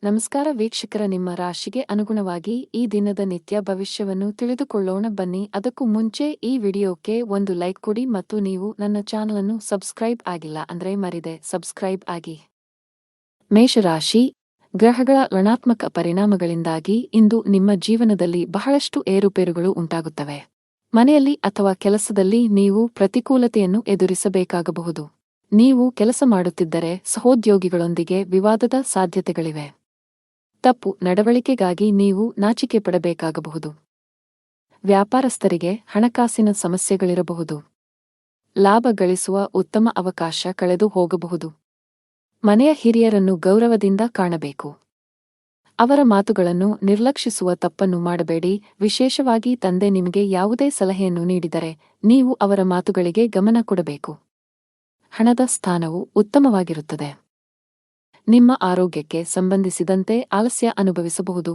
ನಮಸ್ಕಾರ ವೀಕ್ಷಕರ, ನಿಮ್ಮ ರಾಶಿಗೆ ಅನುಗುಣವಾಗಿ ಈ ದಿನದ ನಿತ್ಯ ಭವಿಷ್ಯವನ್ನು ತಿಳಿದುಕೊಳ್ಳೋಣ ಬನ್ನಿ. ಅದಕ್ಕೂ ಮುಂಚೆ ಈ ವಿಡಿಯೋಕ್ಕೆ ಒಂದು ಲೈಕ್ ಕೊಡಿ ಮತ್ತು ನೀವು ನನ್ನ ಚಾನಲ್ ಅನ್ನು ಸಬ್ಸ್ಕ್ರೈಬ್ ಆಗಿಲ್ಲ ಅಂದ್ರೆ ಮರಿದೆ ಸಬ್ಸ್ಕ್ರೈಬ್ ಆಗಿ. ಮೇಷರಾಶಿ, ಗ್ರಹಗಳ ಋಣಾತ್ಮಕ ಪರಿಣಾಮಗಳಿಂದಾಗಿ ಇಂದು ನಿಮ್ಮ ಜೀವನದಲ್ಲಿ ಬಹಳಷ್ಟು ಏರುಪೇರುಗಳು ಉಂಟಾಗುತ್ತವೆ. ಮನೆಯಲ್ಲಿ ಅಥವಾ ಕೆಲಸದಲ್ಲಿ ನೀವು ಪ್ರತಿಕೂಲತೆಯನ್ನು ಎದುರಿಸಬೇಕಾಗಬಹುದು. ನೀವು ಕೆಲಸ ಮಾಡುತ್ತಿದ್ದರೆ ಸಹೋದ್ಯೋಗಿಗಳೊಂದಿಗೆ ವಿವಾದದ ಸಾಧ್ಯತೆಗಳಿವೆ. ತಪ್ಪು ನಡವಳಿಕೆಗಾಗಿ ನೀವು ನಾಚಿಕೆ ಪಡಬೇಕಾಗಬಹುದು. ವ್ಯಾಪಾರಸ್ಥರಿಗೆ ಹಣಕಾಸಿನ ಸಮಸ್ಯೆಗಳಿರಬಹುದು. ಲಾಭ ಗಳಿಸುವ ಉತ್ತಮ ಅವಕಾಶ ಕಳೆದು ಹೋಗಬಹುದು. ಮನೆಯ ಹಿರಿಯರನ್ನು ಗೌರವದಿಂದ ಕಾಣಬೇಕು. ಅವರ ಮಾತುಗಳನ್ನು ನಿರ್ಲಕ್ಷಿಸುವ ತಪ್ಪನ್ನು ಮಾಡಬೇಡಿ. ವಿಶೇಷವಾಗಿ ತಂದೆ ನಿಮಗೆ ಯಾವುದೇ ಸಲಹೆಯನ್ನು ನೀಡಿದರೆ ನೀವು ಅವರ ಮಾತುಗಳಿಗೆ ಗಮನ ಕೊಡಬೇಕು. ಹಣದ ಸ್ಥಾನವು ಉತ್ತಮವಾಗಿರುತ್ತದೆ. ನಿಮ್ಮ ಆರೋಗ್ಯಕ್ಕೆ ಸಂಬಂಧಿಸಿದಂತೆ ಆಲಸ್ಯ ಅನುಭವಿಸಬಹುದು.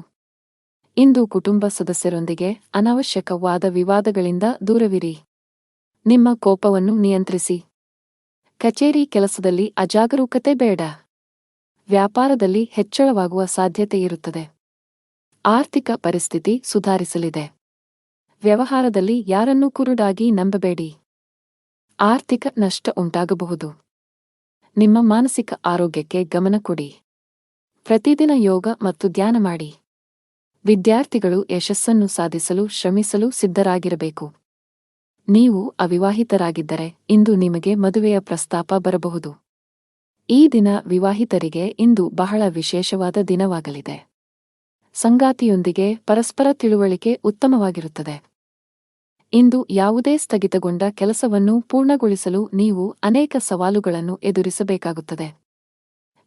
ಇಂದು ಕುಟುಂಬ ಸದಸ್ಯರೊಂದಿಗೆ ಅನಾವಶ್ಯಕ ವಾದ ವಿವಾದಗಳಿಂದ ದೂರವಿರಿ. ನಿಮ್ಮ ಕೋಪವನ್ನು ನಿಯಂತ್ರಿಸಿ. ಕಚೇರಿ ಕೆಲಸದಲ್ಲಿ ಅಜಾಗರೂಕತೆ ಬೇಡ. ವ್ಯಾಪಾರದಲ್ಲಿ ಹೆಚ್ಚಳವಾಗುವ ಸಾಧ್ಯತೆಯಿರುತ್ತದೆ. ಆರ್ಥಿಕ ಪರಿಸ್ಥಿತಿ ಸುಧಾರಿಸಲಿದೆ. ವ್ಯವಹಾರದಲ್ಲಿ ಯಾರನ್ನೂ ಕುರುಡಾಗಿ ನಂಬಬೇಡಿ. ಆರ್ಥಿಕ ನಷ್ಟ ಉಂಟಾಗಬಹುದು. ನಿಮ್ಮ ಮಾನಸಿಕ ಆರೋಗ್ಯಕ್ಕೆ ಗಮನ ಕೊಡಿ. ಪ್ರತಿದಿನ ಯೋಗ ಮತ್ತು ಧ್ಯಾನ ಮಾಡಿ. ವಿದ್ಯಾರ್ಥಿಗಳು ಯಶಸ್ಸನ್ನು ಸಾಧಿಸಲು ಶ್ರಮಿಸಲು ಸಿದ್ಧರಾಗಿರಬೇಕು. ನೀವು ಅವಿವಾಹಿತರಾಗಿದ್ದರೆ ಇಂದು ನಿಮಗೆ ಮದುವೆಯ ಪ್ರಸ್ತಾಪ ಬರಬಹುದು. ಈ ದಿನ ವಿವಾಹಿತರಿಗೆ ಇಂದು ಬಹಳ ವಿಶೇಷವಾದ ದಿನವಾಗಲಿದೆ. ಸಂಗಾತಿಯೊಂದಿಗೆ ಪರಸ್ಪರ ತಿಳುವಳಿಕೆ ಉತ್ತಮವಾಗಿರುತ್ತದೆ. ಇಂದು ಯಾವುದೇ ಸ್ಥಗಿತಗೊಂಡ ಕೆಲಸವನ್ನು ಪೂರ್ಣಗೊಳಿಸಲು ನೀವು ಅನೇಕ ಸವಾಲುಗಳನ್ನು ಎದುರಿಸಬೇಕಾಗುತ್ತದೆ.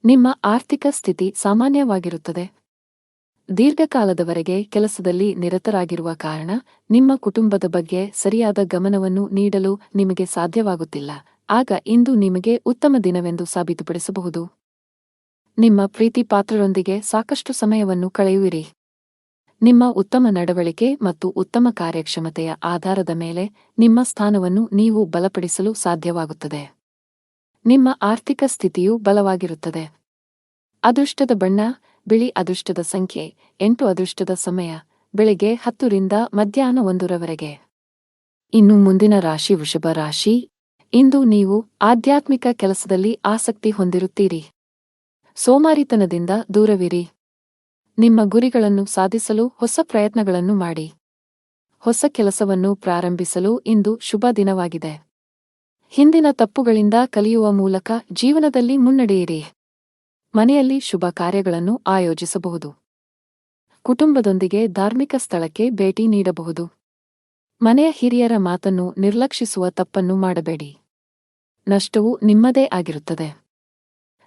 ನಿಮ್ಮ ಆರ್ಥಿಕ ಸ್ಥಿತಿ ಸಾಮಾನ್ಯವಾಗಿರುತ್ತದೆ. ದೀರ್ಘಕಾಲದವರೆಗೆ ಕೆಲಸದಲ್ಲಿ ನಿರತರಾಗಿರುವ ಕಾರಣ ನಿಮ್ಮ ಕುಟುಂಬದ ಬಗ್ಗೆ ಸರಿಯಾದ ಗಮನವನ್ನು ನೀಡಲು ನಿಮಗೆ ಸಾಧ್ಯವಾಗುತ್ತಿಲ್ಲ. ಆಗ ಇಂದು ನಿಮಗೆ ಉತ್ತಮ ದಿನವೆಂದು ಸಾಬೀತುಪಡಿಸಬಹುದು. ನಿಮ್ಮ ಪ್ರೀತಿ ಪಾತ್ರರೊಂದಿಗೆ ಸಾಕಷ್ಟು ಸಮಯವನ್ನು ಕಳೆಯುವಿರಿ. ನಿಮ್ಮ ಉತ್ತಮ ನಡವಳಿಕೆ ಮತ್ತು ಉತ್ತಮ ಕಾರ್ಯಕ್ಷಮತೆಯ ಆಧಾರದ ಮೇಲೆ ನಿಮ್ಮ ಸ್ಥಾನವನ್ನು ನೀವು ಬಲಪಡಿಸಲು ಸಾಧ್ಯವಾಗುತ್ತದೆ. ನಿಮ್ಮ ಆರ್ಥಿಕ ಸ್ಥಿತಿಯು ಬಲವಾಗಿರುತ್ತದೆ. ಅದೃಷ್ಟದ ಬಣ್ಣ ಬಿಳಿ. ಅದೃಷ್ಟದ ಸಂಖ್ಯೆ 8. ಅದೃಷ್ಟದ ಸಮಯ ಬೆಳಿಗ್ಗೆ 10 ರಿಂದ ಮಧ್ಯಾಹ್ನ 1 ರವರೆಗೆ. ಇನ್ನು ಮುಂದಿನ ರಾಶಿ ವೃಷಭ ರಾಶಿ. ಇಂದು ನೀವು ಆಧ್ಯಾತ್ಮಿಕ ಕೆಲಸದಲ್ಲಿ ಆಸಕ್ತಿ ಹೊಂದಿರುತ್ತೀರಿ. ಸೋಮಾರಿತನದಿಂದ ದೂರವಿರಿ. ನಿಮ್ಮ ಗುರಿಗಳನ್ನು ಸಾಧಿಸಲು ಹೊಸ ಪ್ರಯತ್ನಗಳನ್ನು ಮಾಡಿ. ಹೊಸ ಕೆಲಸವನ್ನು ಪ್ರಾರಂಭಿಸಲು ಇಂದು ಶುಭ ದಿನವಾಗಿದೆ. ಹಿಂದಿನ ತಪ್ಪುಗಳಿಂದ ಕಲಿಯುವ ಮೂಲಕ ಜೀವನದಲ್ಲಿ ಮುನ್ನಡೆಯಿರಿ. ಮನೆಯಲ್ಲಿ ಶುಭ ಕಾರ್ಯಗಳನ್ನು ಆಯೋಜಿಸಬಹುದು. ಕುಟುಂಬದೊಂದಿಗೆ ಧಾರ್ಮಿಕ ಸ್ಥಳಕ್ಕೆ ಭೇಟಿ ನೀಡಬಹುದು. ಮನೆಯ ಹಿರಿಯರ ಮಾತನ್ನು ನಿರ್ಲಕ್ಷಿಸುವ ತಪ್ಪನ್ನು ಮಾಡಬೇಡಿ. ನಷ್ಟವು ನಿಮ್ಮದೇ ಆಗಿರುತ್ತದೆ.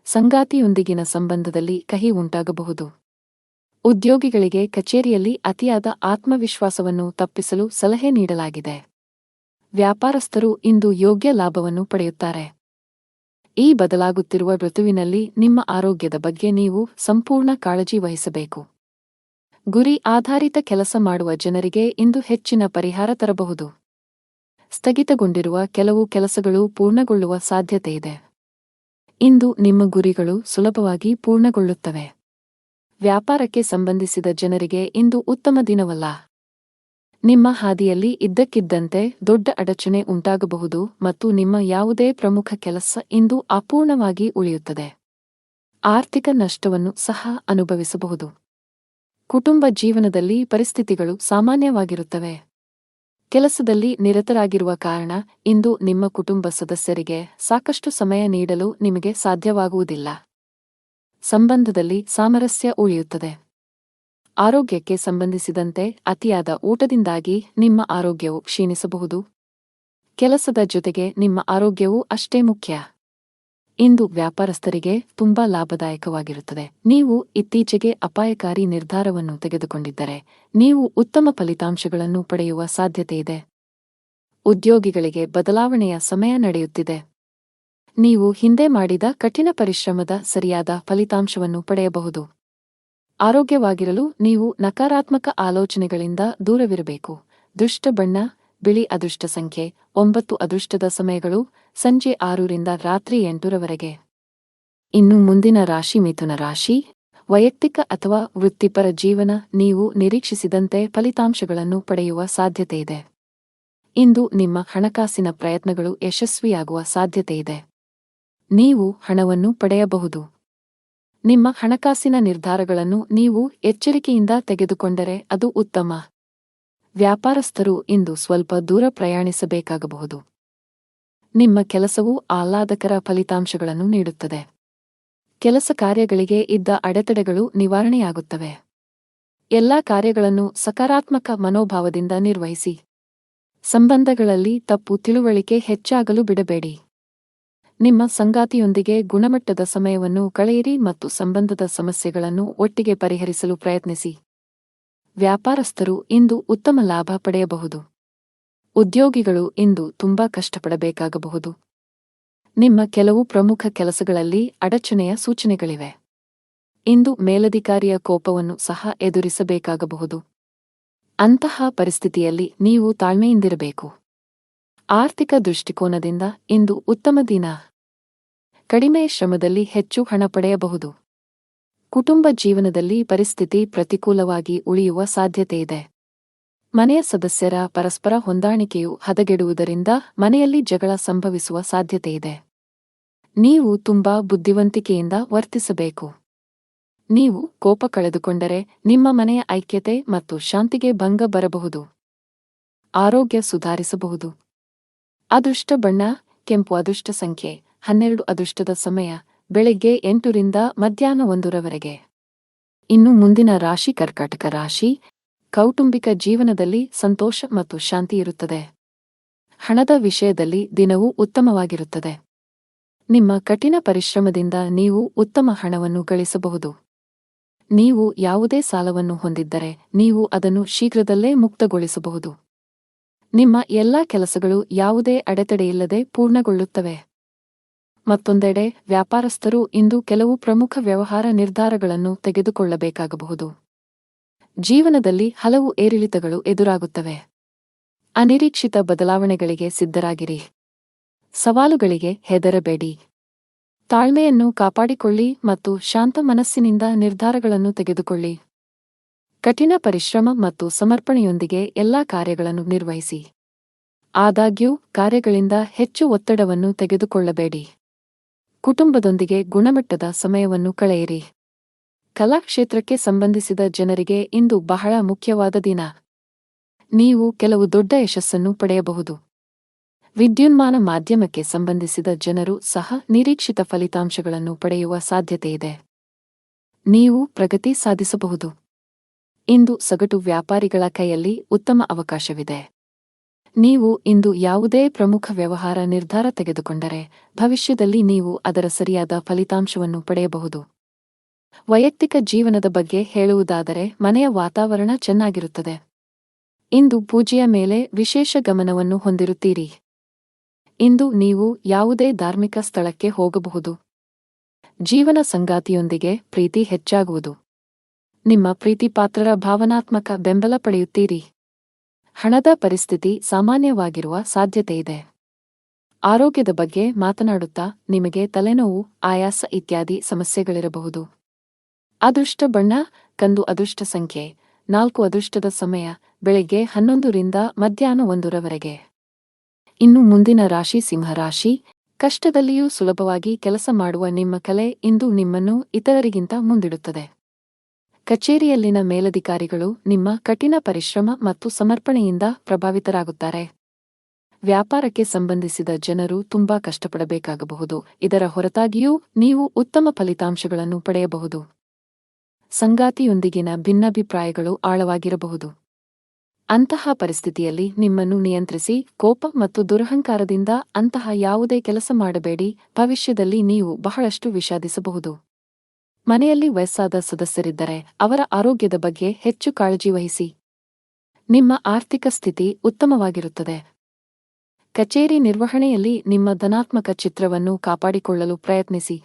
ಸಂಗಾತಿಯೊಂದಿಗಿನ ಸಂಬಂಧದಲ್ಲಿ ಕಹಿ ಉಂಟಾಗಬಹುದು. ಉದ್ಯೋಗಿಗಳಿಗೆ ಕಚೇರಿಯಲ್ಲಿ ಅತಿಯಾದ ಆತ್ಮವಿಶ್ವಾಸವನ್ನು ತಪ್ಪಿಸಲು ಸಲಹೆ ನೀಡಲಾಗಿದೆ. ವ್ಯಾಪಾರಸ್ಥರು ಇಂದು ಯೋಗ್ಯ ಲಾಭವನ್ನು ಪಡೆಯುತ್ತಾರೆ. ಈ ಬದಲಾಗುತ್ತಿರುವ ಋತುವಿನಲ್ಲಿ ನಿಮ್ಮ ಆರೋಗ್ಯದ ಬಗ್ಗೆ ನೀವು ಸಂಪೂರ್ಣ ಕಾಳಜಿ ವಹಿಸಬೇಕು. ಗುರಿ ಆಧಾರಿತ ಕೆಲಸ ಮಾಡುವ ಜನರಿಗೆ ಇಂದು ಹೆಚ್ಚಿನ ಪರಿಹಾರ ತರಬಹುದು. ಸ್ಥಗಿತಗೊಂಡಿರುವ ಕೆಲವು ಕೆಲಸಗಳು ಪೂರ್ಣಗೊಳ್ಳುವ ಸಾಧ್ಯತೆಯಿದೆ. ಇಂದು ನಿಮ್ಮ ಗುರಿಗಳು ಸುಲಭವಾಗಿ ಪೂರ್ಣಗೊಳ್ಳುತ್ತವೆ. ವ್ಯಾಪಾರಕ್ಕೆ ಸಂಬಂಧಿಸಿದ ಜನರಿಗೆ ಇಂದು ಉತ್ತಮ ದಿನವಲ್ಲ. ನಿಮ್ಮ ಹಾದಿಯಲ್ಲಿ ಇದ್ದಕ್ಕಿದ್ದಂತೆ ದೊಡ್ಡ ಅಡಚಣೆ ಉಂಟಾಗಬಹುದು ಮತ್ತು ನಿಮ್ಮ ಯಾವುದೇ ಪ್ರಮುಖ ಕೆಲಸ ಇಂದು ಅಪೂರ್ಣವಾಗಿ ಉಳಿಯುತ್ತದೆ. ಆರ್ಥಿಕ ನಷ್ಟವನ್ನು ಸಹ ಅನುಭವಿಸಬಹುದು. ಕುಟುಂಬ ಜೀವನದಲ್ಲಿ ಪರಿಸ್ಥಿತಿಗಳು ಸಾಮಾನ್ಯವಾಗಿರುತ್ತವೆ. ಕೆಲಸದಲ್ಲಿ ನಿರತರಾಗಿರುವ ಕಾರಣ ಇಂದು ನಿಮ್ಮ ಕುಟುಂಬ ಸದಸ್ಯರಿಗೆ ಸಾಕಷ್ಟು ಸಮಯ ನೀಡಲು ನಿಮಗೆ ಸಾಧ್ಯವಾಗುವುದಿಲ್ಲ. ಸಂಬಂಧದಲ್ಲಿ ಸಾಮರಸ್ಯ ಉಳಿಯುತ್ತದೆ. ಆರೋಗ್ಯಕ್ಕೆ ಸಂಬಂಧಿಸಿದಂತೆ ಅತಿಯಾದ ಊಟದಿಂದಾಗಿ ನಿಮ್ಮ ಆರೋಗ್ಯವು ಕ್ಷೀಣಿಸಬಹುದು. ಕೆಲಸದ ಜೊತೆಗೆ ನಿಮ್ಮ ಆರೋಗ್ಯವೂ ಅಷ್ಟೇ ಮುಖ್ಯ. ಇಂದು ವ್ಯಾಪಾರಸ್ಥರಿಗೆ ತುಂಬಾ ಲಾಭದಾಯಕವಾಗಿರುತ್ತದೆ. ನೀವು ಇತ್ತೀಚೆಗೆ ಅಪಾಯಕಾರಿ ನಿರ್ಧಾರವನ್ನು ತೆಗೆದುಕೊಂಡಿದ್ದರೆ ನೀವು ಉತ್ತಮ ಫಲಿತಾಂಶಗಳನ್ನು ಪಡೆಯುವ ಸಾಧ್ಯತೆಯಿದೆ. ಉದ್ಯೋಗಿಗಳಿಗೆ ಬದಲಾವಣೆಯ ಸಮಯ ನಡೆಯುತ್ತಿದೆ. ನೀವು ಹಿಂದೆ ಮಾಡಿದ ಕಠಿಣ ಪರಿಶ್ರಮದ ಸರಿಯಾದ ಫಲಿತಾಂಶವನ್ನು ಪಡೆಯಬಹುದು. ಆರೋಗ್ಯವಾಗಿರಲು ನೀವು ನಕಾರಾತ್ಮಕ ಆಲೋಚನೆಗಳಿಂದ ದೂರವಿರಬೇಕು. ದುಷ್ಟ ಬಣ್ಣ ಬಿಳಿ. ಅದೃಷ್ಟ ಸಂಖ್ಯೆ 9. ಅದೃಷ್ಟದ ಸಮಯಗಳು ಸಂಜೆ 6 ರಿಂದ ರಾತ್ರಿ 8 ರವರೆಗೆ. ಇನ್ನು ಮುಂದಿನ ರಾಶಿ ಮಿಥುನ ರಾಶಿ. ವೈಯಕ್ತಿಕ ಅಥವಾ ವೃತ್ತಿಪರ ಜೀವನ ನೀವು ನಿರೀಕ್ಷಿಸಿದಂತೆ ಫಲಿತಾಂಶಗಳನ್ನು ಪಡೆಯುವ ಸಾಧ್ಯತೆಯಿದೆ. ಇಂದು ನಿಮ್ಮ ಹಣಕಾಸಿನ ಪ್ರಯತ್ನಗಳು ಯಶಸ್ವಿಯಾಗುವ ಸಾಧ್ಯತೆಯಿದೆ. ನೀವು ಹಣವನ್ನು ಪಡೆಯಬಹುದು. ನಿಮ್ಮ ಹಣಕಾಸಿನ ನಿರ್ಧಾರಗಳನ್ನು ನೀವು ಎಚ್ಚರಿಕೆಯಿಂದ ತೆಗೆದುಕೊಂಡರೆ ಅದು ಉತ್ತಮ. ವ್ಯಾಪಾರಸ್ಥರು ಇಂದು ಸ್ವಲ್ಪ ದೂರ ಪ್ರಯಾಣಿಸಬೇಕಾಗಬಹುದು. ನಿಮ್ಮ ಕೆಲಸವು ಆಹ್ಲಾದಕರ ಫಲಿತಾಂಶಗಳನ್ನು ನೀಡುತ್ತದೆ. ಕೆಲಸ ಕಾರ್ಯಗಳಿಗೆ ಇದ್ದ ಅಡೆತಡೆಗಳು ನಿವಾರಣೆಯಾಗುತ್ತವೆ. ಎಲ್ಲಾ ಕಾರ್ಯಗಳನ್ನು ಸಕಾರಾತ್ಮಕ ಮನೋಭಾವದಿಂದ ನಿರ್ವಹಿಸಿ. ಸಂಬಂಧಗಳಲ್ಲಿ ತಪ್ಪು ತಿಳುವಳಿಕೆ ಹೆಚ್ಚಾಗಲು ಬಿಡಬೇಡಿ. ನಿಮ್ಮ ಸಂಗಾತಿಯೊಂದಿಗೆ ಗುಣಮಟ್ಟದ ಸಮಯವನ್ನು ಕಳೆಯಿರಿ ಮತ್ತು ಸಂಬಂಧದ ಸಮಸ್ಯೆಗಳನ್ನು ಒಟ್ಟಿಗೆ ಪರಿಹರಿಸಲು ಪ್ರಯತ್ನಿಸಿ. ವ್ಯಾಪಾರಸ್ಥರು ಇಂದು ಉತ್ತಮ ಲಾಭ ಪಡೆಯಬಹುದು. ಉದ್ಯೋಗಿಗಳು ಇಂದು ತುಂಬಾ ಕಷ್ಟಪಡಬೇಕಾಗಬಹುದು. ನಿಮ್ಮ ಕೆಲವು ಪ್ರಮುಖ ಕೆಲಸಗಳಲ್ಲಿ ಅಡಚಣೆಯ ಸೂಚನೆಗಳಿವೆ. ಇಂದು ಮೇಲಧಿಕಾರಿಯ ಕೋಪವನ್ನು ಸಹ ಎದುರಿಸಬೇಕಾಗಬಹುದು. ಅಂತಹ ಪರಿಸ್ಥಿತಿಯಲ್ಲಿ ನೀವು ತಾಳ್ಮೆಯಿಂದಿರಬೇಕು. ಆರ್ಥಿಕ ದೃಷ್ಟಿಕೋನದಿಂದ ಇಂದು ಉತ್ತಮ ದಿನ. ಕಡಿಮೆ ಶ್ರಮದಲ್ಲಿ ಹೆಚ್ಚು ಹಣ ಪಡೆಯಬಹುದು. ಕುಟುಂಬ ಜೀವನದಲ್ಲಿ ಪರಿಸ್ಥಿತಿ ಪ್ರತಿಕೂಲವಾಗಿ ಉಳಿಯುವ ಸಾಧ್ಯತೆಯಿದೆ. ಮನೆಯ ಸದಸ್ಯರ ಪರಸ್ಪರ ಹೊಂದಾಣಿಕೆಯು ಹದಗೆಡುವುದರಿಂದ ಮನೆಯಲ್ಲಿ ಜಗಳ ಸಂಭವಿಸುವ ಸಾಧ್ಯತೆಯಿದೆ. ನೀವು ತುಂಬಾ ಬುದ್ಧಿವಂತಿಕೆಯಿಂದ ವರ್ತಿಸಬೇಕು. ನೀವು ಕೋಪ ಕಳೆದುಕೊಂಡರೆ ನಿಮ್ಮ ಮನೆಯ ಐಕ್ಯತೆ ಮತ್ತು ಶಾಂತಿಗೆ ಭಂಗ ಬರಬಹುದು. ಆರೋಗ್ಯ ಸುಧಾರಿಸಬಹುದು. ಅದೃಷ್ಟ ಬಣ್ಣ ಕೆಂಪು. ಅದೃಷ್ಟ ಸಂಖ್ಯೆ 12. ಅದೃಷ್ಟದ ಸಮಯ ಬೆಳಗ್ಗೆ 8 ರಿಂದ ಮಧ್ಯಾಹ್ನ 1 ರವರೆಗೆ. ಇನ್ನು ಮುಂದಿನ ರಾಶಿ ಕರ್ಕಾಟಕ ರಾಶಿ. ಕೌಟುಂಬಿಕ ಜೀವನದಲ್ಲಿ ಸಂತೋಷ ಮತ್ತು ಶಾಂತಿ ಇರುತ್ತದೆ. ಹಣದ ವಿಷಯದಲ್ಲಿ ದಿನವೂ ಉತ್ತಮವಾಗಿರುತ್ತದೆ. ನಿಮ್ಮ ಕಠಿಣ ಪರಿಶ್ರಮದಿಂದ ನೀವು ಉತ್ತಮ ಹಣವನ್ನು ಗಳಿಸಬಹುದು. ನೀವು ಯಾವುದೇ ಸಾಲವನ್ನು ಹೊಂದಿದ್ದರೆ ನೀವು ಅದನ್ನು ಶೀಘ್ರದಲ್ಲೇ ಮುಕ್ತಗೊಳಿಸಬಹುದು. ನಿಮ್ಮ ಎಲ್ಲಾ ಕೆಲಸಗಳು ಯಾವುದೇ ಅಡೆತಡೆಯಿಲ್ಲದೆ ಪೂರ್ಣಗೊಳ್ಳುತ್ತವೆ. ಮತ್ತೊಂದೆಡೆ ವ್ಯಾಪಾರಸ್ಥರು ಇಂದು ಕೆಲವು ಪ್ರಮುಖ ವ್ಯವಹಾರ ನಿರ್ಧಾರಗಳನ್ನು ತೆಗೆದುಕೊಳ್ಳಬೇಕಾಗಬಹುದು. ಜೀವನದಲ್ಲಿ ಹಲವು ಏರಿಳಿತಗಳು ಎದುರಾಗುತ್ತವೆ. ಅನಿರೀಕ್ಷಿತ ಬದಲಾವಣೆಗಳಿಗೆ ಸಿದ್ಧರಾಗಿರಿ. ಸವಾಲುಗಳಿಗೆ ಹೆದರಬೇಡಿ. ತಾಳ್ಮೆಯನ್ನು ಕಾಪಾಡಿಕೊಳ್ಳಿ ಮತ್ತು ಶಾಂತ ಮನಸ್ಸಿನಿಂದ ನಿರ್ಧಾರಗಳನ್ನು ತೆಗೆದುಕೊಳ್ಳಿ. ಕಠಿಣ ಪರಿಶ್ರಮ ಮತ್ತು ಸಮರ್ಪಣೆಯೊಂದಿಗೆ ಎಲ್ಲಾ ಕಾರ್ಯಗಳನ್ನು ನಿರ್ವಹಿಸಿ. ಆದಾಗ್ಯೂ ಕಾರ್ಯಗಳಿಂದ ಹೆಚ್ಚು ಒತ್ತಡವನ್ನು ತೆಗೆದುಕೊಳ್ಳಬೇಡಿ. ಕುಟುಂಬದೊಂದಿಗೆ ಗುಣಮಟ್ಟದ ಸಮಯವನ್ನು ಕಳೆಯಿರಿ. ಕಲಾಕ್ಷೇತ್ರಕ್ಕೆ ಸಂಬಂಧಿಸಿದ ಜನರಿಗೆ ಇಂದು ಬಹಳ ಮುಖ್ಯವಾದ ದಿನ. ನೀವು ಕೆಲವು ದೊಡ್ಡ ಯಶಸ್ಸನ್ನು ಪಡೆಯಬಹುದು. ವಿದ್ಯುನ್ಮಾನ ಮಾಧ್ಯಮಕ್ಕೆ ಸಂಬಂಧಿಸಿದ ಜನರು ಸಹ ನಿರೀಕ್ಷಿತ ಫಲಿತಾಂಶಗಳನ್ನು ಪಡೆಯುವ ಸಾಧ್ಯತೆಯಿದೆ. ನೀವು ಪ್ರಗತಿ ಸಾಧಿಸಬಹುದು. ಇಂದು ಸಗಟು ವ್ಯಾಪಾರಿಗಳ ಕೈಯಲ್ಲಿ ಉತ್ತಮ ಅವಕಾಶವಿದೆ. ನೀವು ಇಂದು ಯಾವುದೇ ಪ್ರಮುಖ ವ್ಯವಹಾರ ನಿರ್ಧಾರ ತೆಗೆದುಕೊಂಡರೆ ಭವಿಷ್ಯದಲ್ಲಿ ನೀವು ಅದರ ಸರಿಯಾದ ಫಲಿತಾಂಶವನ್ನು ಪಡೆಯಬಹುದು. ವೈಯಕ್ತಿಕ ಜೀವನದ ಬಗ್ಗೆ ಹೇಳುವುದಾದರೆ ಮನೆಯ ವಾತಾವರಣ ಚೆನ್ನಾಗಿರುತ್ತದೆ. ಇಂದು ಪೂಜೆಯ ಮೇಲೆ ವಿಶೇಷ ಗಮನವನ್ನು ಹೊಂದಿರುತ್ತೀರಿ. ಇಂದು ನೀವು ಯಾವುದೇ ಧಾರ್ಮಿಕ ಸ್ಥಳಕ್ಕೆ ಹೋಗಬಹುದು. ಜೀವನ ಸಂಗಾತಿಯೊಂದಿಗೆ ಪ್ರೀತಿ ಹೆಚ್ಚಾಗುವುದು. ನಿಮ್ಮ ಪ್ರೀತಿಪಾತ್ರರ ಭಾವನಾತ್ಮಕ ಬೆಂಬಲ ಪಡೆಯುತ್ತೀರಿ. ಹಣದ ಪರಿಸ್ಥಿತಿ ಸಾಮಾನ್ಯವಾಗಿರುವ ಸಾಧ್ಯತೆಯಿದೆ. ಆರೋಗ್ಯದ ಬಗ್ಗೆ ಮಾತನಾಡುತ್ತಾ ನಿಮಗೆ ತಲೆನೋವು, ಆಯಾಸ ಇತ್ಯಾದಿ ಸಮಸ್ಯೆಗಳಿರಬಹುದು. ಅದೃಷ್ಟ ಬಣ್ಣ ಕಂದು. ಅದೃಷ್ಟ ಸಂಖ್ಯೆ 4. ಅದೃಷ್ಟದ ಸಮಯ ಬೆಳಗ್ಗೆ 11 ರಿಂದ ಮಧ್ಯಾಹ್ನ 1 ರವರೆಗೆ. ಇನ್ನು ಮುಂದಿನ ರಾಶಿ ಸಿಂಹರಾಶಿ. ಕಷ್ಟದಲ್ಲಿಯೂ ಸುಲಭವಾಗಿ ಕೆಲಸ ಮಾಡುವ ನಿಮ್ಮ ಕಲೆ ಇಂದು ನಿಮ್ಮನ್ನು ಇತರರಿಗಿಂತ ಮುಂದಿಡುತ್ತದೆ. ಕಚೇರಿಯಲ್ಲಿನ ಮೇಲಧಿಕಾರಿಗಳು ನಿಮ್ಮ ಕಠಿಣ ಪರಿಶ್ರಮ ಮತ್ತು ಸಮರ್ಪಣೆಯಿಂದ ಪ್ರಭಾವಿತರಾಗುತ್ತಾರೆ. ವ್ಯಾಪಾರಕ್ಕೆ ಸಂಬಂಧಿಸಿದ ಜನರು ತುಂಬಾ ಕಷ್ಟಪಡಬೇಕಾಗಬಹುದು. ಇದರ ಹೊರತಾಗಿಯೂ ನೀವು ಉತ್ತಮ ಫಲಿತಾಂಶಗಳನ್ನು ಪಡೆಯಬಹುದು. ಸಂಗಾತಿಯೊಂದಿಗಿನ ಭಿನ್ನಾಭಿಪ್ರಾಯಗಳು ಆಳವಾಗಿರಬಹುದು. ಅಂತಹ ಪರಿಸ್ಥಿತಿಯಲ್ಲಿ ನಿಮ್ಮನ್ನು ನಿಯಂತ್ರಿಸಿ. ಕೋಪ ಮತ್ತು ದುರಹಂಕಾರದಿಂದ ಅಂತಹ ಯಾವುದೇ ಕೆಲಸ ಮಾಡಬೇಡಿ. ಭವಿಷ್ಯದಲ್ಲಿ ನೀವು ಬಹಳಷ್ಟು ವಿಷಾದಿಸಬಹುದು. ಮನೆಯಲ್ಲಿ ವಯಸ್ಸಾದ ಸದಸ್ಯರಿದ್ದರೆ ಅವರ ಆರೋಗ್ಯದ ಬಗ್ಗೆ ಹೆಚ್ಚು ಕಾಳಜಿ ವಹಿಸಿ. ನಿಮ್ಮ ಆರ್ಥಿಕ ಸ್ಥಿತಿ ಉತ್ತಮವಾಗಿರುತ್ತದೆ. ಕಚೇರಿ ನಿರ್ವಹಣೆಯಲ್ಲಿ ನಿಮ್ಮ ಧನಾತ್ಮಕ ಚಿತ್ರವನ್ನು ಕಾಪಾಡಿಕೊಳ್ಳಲು ಪ್ರಯತ್ನಿಸಿ.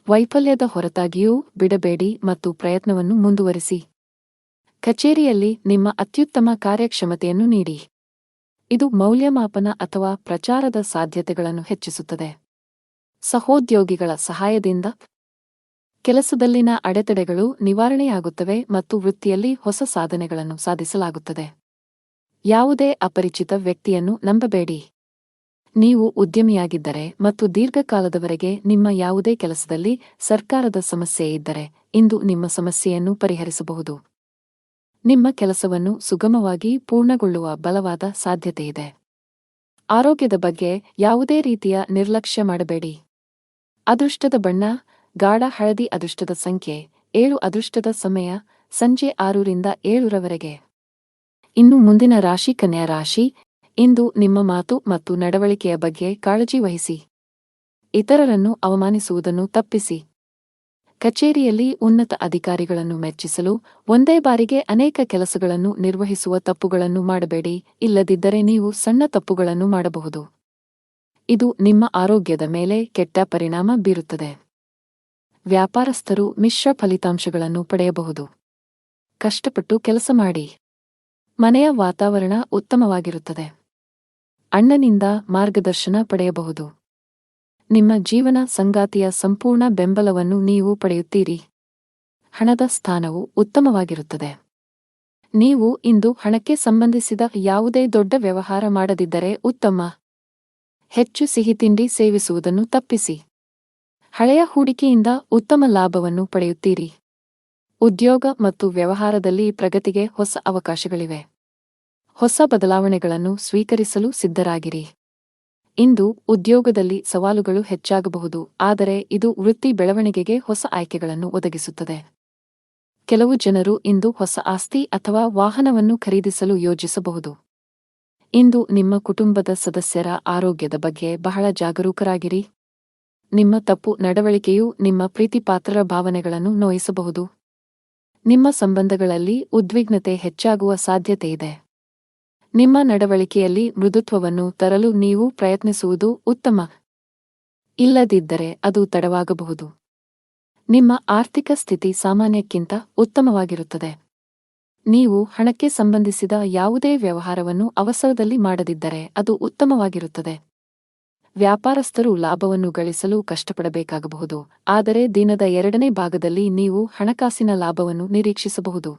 ವೈಫಲ್ಯದ ಹೊರತಾಗಿಯೂ ಬಿಡಬೇಡಿ ಮತ್ತು ಪ್ರಯತ್ನವನ್ನು ಮುಂದುವರಿಸಿ. ಕಚೇರಿಯಲ್ಲಿ ನಿಮ್ಮ ಅತ್ಯುತ್ತಮ ಕಾರ್ಯಕ್ಷಮತೆಯನ್ನು ನೀಡಿ. ಇದು ಮೌಲ್ಯಮಾಪನ ಅಥವಾ ಪ್ರಚಾರದ ಸಾಧ್ಯತೆಗಳನ್ನು ಹೆಚ್ಚಿಸುತ್ತದೆ. ಸಹೋದ್ಯೋಗಿಗಳ ಸಹಾಯದಿಂದ ಕೆಲಸದಲ್ಲಿನ ಅಡೆತಡೆಗಳು ನಿವಾರಣೆಯಾಗುತ್ತವೆ ಮತ್ತು ವೃತ್ತಿಯಲ್ಲಿ ಹೊಸ ಸಾಧನೆಗಳನ್ನು ಸಾಧಿಸಲಾಗುತ್ತದೆ. ಯಾವುದೇ ಅಪರಿಚಿತ ವ್ಯಕ್ತಿಯನ್ನು ನಂಬಬೇಡಿ. ನೀವು ಉದ್ಯಮಿಯಾಗಿದ್ದರೆ ಮತ್ತು ದೀರ್ಘಕಾಲದವರೆಗೆ ನಿಮ್ಮ ಯಾವುದೇ ಕೆಲಸದಲ್ಲಿ ಸರ್ಕಾರದ ಸಮಸ್ಯೆ ಇದ್ದರೆ ಇಂದು ನಿಮ್ಮ ಸಮಸ್ಯೆಯನ್ನು ಪರಿಹರಿಸಬಹುದು. ನಿಮ್ಮ ಕೆಲಸವನ್ನು ಸುಗಮವಾಗಿ ಪೂರ್ಣಗೊಳ್ಳುವ ಬಲವಾದ ಸಾಧ್ಯತೆಯಿದೆ. ಆರೋಗ್ಯದ ಬಗ್ಗೆ ಯಾವುದೇ ರೀತಿಯ ನಿರ್ಲಕ್ಷ್ಯ ಮಾಡಬೇಡಿ. ಅದೃಷ್ಟದ ಬಣ್ಣ ಗಾಢ ಹಳದಿ. ಅದೃಷ್ಟದ ಸಂಖ್ಯೆ 7. ಅದೃಷ್ಟದ ಸಮಯ ಸಂಜೆ 6 ರಿಂದ 7 ರವರೆಗೆ. ಇನ್ನು ಮುಂದಿನ ರಾಶಿ ಕನ್ಯಾ ರಾಶಿ. ಇಂದು ನಿಮ್ಮ ಮಾತು ಮತ್ತು ನಡವಳಿಕೆಯ ಬಗ್ಗೆ ಕಾಳಜಿ ವಹಿಸಿ. ಇತರರನ್ನು ಅವಮಾನಿಸುವುದನ್ನು ತಪ್ಪಿಸಿ. ಕಚೇರಿಯಲ್ಲಿ ಉನ್ನತ ಅಧಿಕಾರಿಗಳನ್ನು ಮೆಚ್ಚಿಸಲು ಒಂದೇ ಬಾರಿಗೆ ಅನೇಕ ಕೆಲಸಗಳನ್ನು ನಿರ್ವಹಿಸುವ ತಪ್ಪುಗಳನ್ನು ಮಾಡಬೇಡಿ, ಇಲ್ಲದಿದ್ದರೆ ನೀವು ಸಣ್ಣ ತಪ್ಪುಗಳನ್ನು ಮಾಡಬಹುದು. ಇದು ನಿಮ್ಮ ಆರೋಗ್ಯದ ಮೇಲೆ ಕೆಟ್ಟ ಪರಿಣಾಮ ಬೀರುತ್ತದೆ. ವ್ಯಾಪಾರಸ್ಥರು ಮಿಶ್ರ ಫಲಿತಾಂಶಗಳನ್ನು ಪಡೆಯಬಹುದು. ಕಷ್ಟಪಟ್ಟು ಕೆಲಸ ಮಾಡಿ. ಮನೆಯ ವಾತಾವರಣ ಉತ್ತಮವಾಗಿರುತ್ತದೆ. ಅಣ್ಣನಿಂದ ಮಾರ್ಗದರ್ಶನ ಪಡೆಯಬಹುದು. ನಿಮ್ಮ ಜೀವನ ಸಂಗಾತಿಯ ಸಂಪೂರ್ಣ ಬೆಂಬಲವನ್ನು ನೀವು ಪಡೆಯುತ್ತೀರಿ. ಹಣದ ಸ್ಥಾನವು ಉತ್ತಮವಾಗಿರುತ್ತದೆ. ನೀವು ಇಂದು ಹಣಕ್ಕೆ ಸಂಬಂಧಿಸಿದ ಯಾವುದೇ ದೊಡ್ಡ ವ್ಯವಹಾರ ಮಾಡದಿದ್ದರೆ ಉತ್ತಮ. ಹೆಚ್ಚು ಸಿಹಿತಿಂಡಿ ಸೇವಿಸುವುದನ್ನು ತಪ್ಪಿಸಿ. ಹಳೆಯ ಹೂಡಿಕೆಯಿಂದ ಉತ್ತಮ ಲಾಭವನ್ನು ಪಡೆಯುತ್ತೀರಿ. ಉದ್ಯೋಗ ಮತ್ತು ವ್ಯವಹಾರದಲ್ಲಿ ಪ್ರಗತಿಗೆ ಹೊಸ ಅವಕಾಶಗಳಿವೆ. ಹೊಸ ಬದಲಾವಣೆಗಳನ್ನು ಸ್ವೀಕರಿಸಲು ಸಿದ್ಧರಾಗಿರಿ. ಇಂದು ಉದ್ಯೋಗದಲ್ಲಿ ಸವಾಲುಗಳು ಹೆಚ್ಚಾಗಬಹುದು, ಆದರೆ ಇದು ವೃತ್ತಿ ಬೆಳವಣಿಗೆಗೆ ಹೊಸ ಆಯ್ಕೆಗಳನ್ನು ಒದಗಿಸುತ್ತದೆ. ಕೆಲವು ಜನರು ಇಂದು ಹೊಸ ಆಸ್ತಿ ಅಥವಾ ವಾಹನವನ್ನು ಖರೀದಿಸಲು ಯೋಜಿಸಬಹುದು. ಇಂದು ನಿಮ್ಮ ಕುಟುಂಬದ ಸದಸ್ಯರ ಆರೋಗ್ಯದ ಬಗ್ಗೆ ಬಹಳ ಜಾಗರೂಕರಾಗಿರಿ. ನಿಮ್ಮ ತಪ್ಪು ನಡವಳಿಕೆಯು ನಿಮ್ಮ ಪ್ರೀತಿಪಾತ್ರರ ಭಾವನೆಗಳನ್ನು ನೋಯಿಸಬಹುದು. ನಿಮ್ಮ ಸಂಬಂಧಗಳಲ್ಲಿ ಉದ್ವಿಗ್ನತೆ ಹೆಚ್ಚಾಗುವ ಸಾಧ್ಯತೆಯಿದೆ. ನಿಮ್ಮ ನಡವಳಿಕೆಯಲ್ಲಿ ಮೃದುತ್ವವನ್ನು ತರಲು ನೀವು ಪ್ರಯತ್ನಿಸುವುದು ಉತ್ತಮ. ಇಲ್ಲದಿದ್ದರೆ ಅದು ತಡವಾಗಬಹುದು. ನಿಮ್ಮ ಆರ್ಥಿಕ ಸ್ಥಿತಿ ಸಾಮಾನ್ಯಕ್ಕಿಂತ ಉತ್ತಮವಾಗಿರುತ್ತದೆ. ನೀವು ಹಣಕ್ಕೆ ಸಂಬಂಧಿಸಿದ ಯಾವುದೇ ವ್ಯವಹಾರವನ್ನು ಅವಸರದಲ್ಲಿ ಮಾಡದಿದ್ದರೆ ಅದು ಉತ್ತಮವಾಗಿರುತ್ತದೆ. ವ್ಯಾಪಾರಸ್ಥರು ಲಾಭವನ್ನು ಗಳಿಸಲು ಕಷ್ಟಪಡಬೇಕಾಗಬಹುದು, ಆದರೆ ದಿನದ 2ನೇ ಭಾಗದಲ್ಲಿ ನೀವು ಹಣಕಾಸಿನ ಲಾಭವನ್ನು ನಿರೀಕ್ಷಿಸಬಹುದು.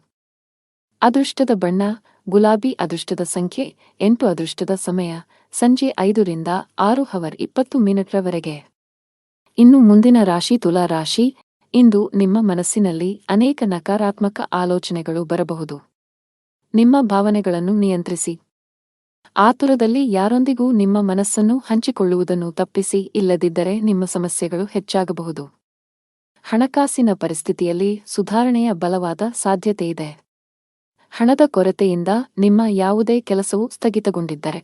ಅದೃಷ್ಟದ ಬಣ್ಣ ಗುಲಾಬಿ. ಅದೃಷ್ಟದ ಸಂಖ್ಯೆ 8. ಅದೃಷ್ಟದ ಸಮಯ ಸಂಜೆ 5 ರಿಂದ 6:20 ರವರೆಗೆ. ಇನ್ನು ಮುಂದಿನ ರಾಶಿ ತುಲಾ ರಾಶಿ. ಇಂದು ನಿಮ್ಮ ಮನಸ್ಸಿನಲ್ಲಿ ಅನೇಕ ನಕಾರಾತ್ಮಕ ಆಲೋಚನೆಗಳು ಬರಬಹುದು. ನಿಮ್ಮ ಭಾವನೆಗಳನ್ನು ನಿಯಂತ್ರಿಸಿ. ಆತುರದಲ್ಲಿ ಯಾರೊಂದಿಗೂ ನಿಮ್ಮ ಮನಸ್ಸನ್ನು ಹಂಚಿಕೊಳ್ಳುವುದನ್ನು ತಪ್ಪಿಸಿ, ಇಲ್ಲದಿದ್ದರೆ ನಿಮ್ಮ ಸಮಸ್ಯೆಗಳು ಹೆಚ್ಚಾಗಬಹುದು. ಹಣಕಾಸಿನ ಪರಿಸ್ಥಿತಿಯಲ್ಲಿ ಸುಧಾರಣೆಯ ಬಲವಾದ ಸಾಧ್ಯತೆಯಿದೆ. ಹಣದ ಕೊರತೆಯಿಂದ ನಿಮ್ಮ ಯಾವುದೇ ಕೆಲಸವು ಸ್ಥಗಿತಗೊಂಡಿದ್ದರೆ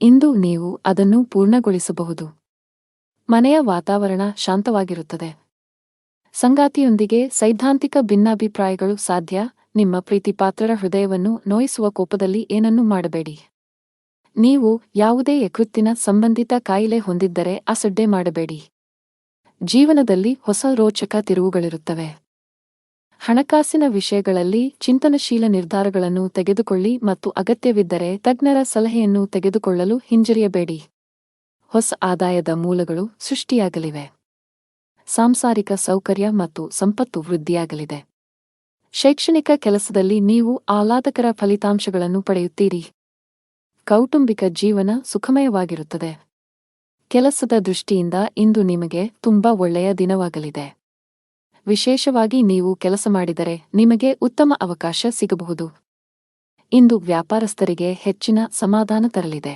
ಇಂದು ನೀವು ಅದನ್ನು ಪೂರ್ಣಗೊಳಿಸಬಹುದು. ಮನೆಯ ವಾತಾವರಣ ಶಾಂತವಾಗಿರುತ್ತದೆ. ಸಂಗಾತಿಯೊಂದಿಗೆ ಸೈದ್ಧಾಂತಿಕ ಭಿನ್ನಾಭಿಪ್ರಾಯಗಳು ಸಾಧ್ಯ. ನಿಮ್ಮ ಪ್ರೀತಿಪಾತ್ರರ ಹೃದಯವನ್ನು ನೋಯಿಸುವ ಕೋಪದಲ್ಲಿ ಏನನ್ನೂ ಮಾಡಬೇಡಿ. ನೀವು ಯಾವುದೇ ಯಕೃತ್ತಿನ ಸಂಬಂಧಿತ ಕಾಯಿಲೆ ಹೊಂದಿದ್ದರೆ ಅಸಡ್ಡೆ ಮಾಡಬೇಡಿ. ಜೀವನದಲ್ಲಿ ಹೊಸ ರೋಚಕ ತಿರುವುಗಳಿರುತ್ತವೆ. ಹಣಕಾಸಿನ ವಿಷಯಗಳಲ್ಲಿ ಚಿಂತನಶೀಲ ನಿರ್ಧಾರಗಳನ್ನು ತೆಗೆದುಕೊಳ್ಳಿ ಮತ್ತು ಅಗತ್ಯವಿದ್ದರೆ ತಜ್ಞರ ಸಲಹೆಯನ್ನು ತೆಗೆದುಕೊಳ್ಳಲು ಹಿಂಜರಿಯಬೇಡಿ. ಹೊಸ ಆದಾಯದ ಮೂಲಗಳು ಸೃಷ್ಟಿಯಾಗಲಿವೆ. ಸಾಂಸಾರಿಕ ಸೌಕರ್ಯ ಮತ್ತು ಸಂಪತ್ತು ವೃದ್ಧಿಯಾಗಲಿದೆ. ಶೈಕ್ಷಣಿಕ ಕೆಲಸದಲ್ಲಿ ನೀವು ಆಹ್ಲಾದಕರ ಫಲಿತಾಂಶಗಳನ್ನು ಪಡೆಯುತ್ತೀರಿ. ಕೌಟುಂಬಿಕ ಜೀವನ ಸುಖಮಯವಾಗಿರುತ್ತದೆ. ಕೆಲಸದ ದೃಷ್ಟಿಯಿಂದ ಇಂದು ನಿಮಗೆ ತುಂಬಾ ಒಳ್ಳೆಯ ದಿನವಾಗಲಿದೆ. ವಿಶೇಷವಾಗಿ ನೀವು ಕೆಲಸ ಮಾಡಿದರೆ ನಿಮಗೆ ಉತ್ತಮ ಅವಕಾಶ ಸಿಗಬಹುದು. ಇಂದು ವ್ಯಾಪಾರಸ್ಥರಿಗೆ ಹೆಚ್ಚಿನ ಸಮಾಧಾನ ತರಲಿದೆ.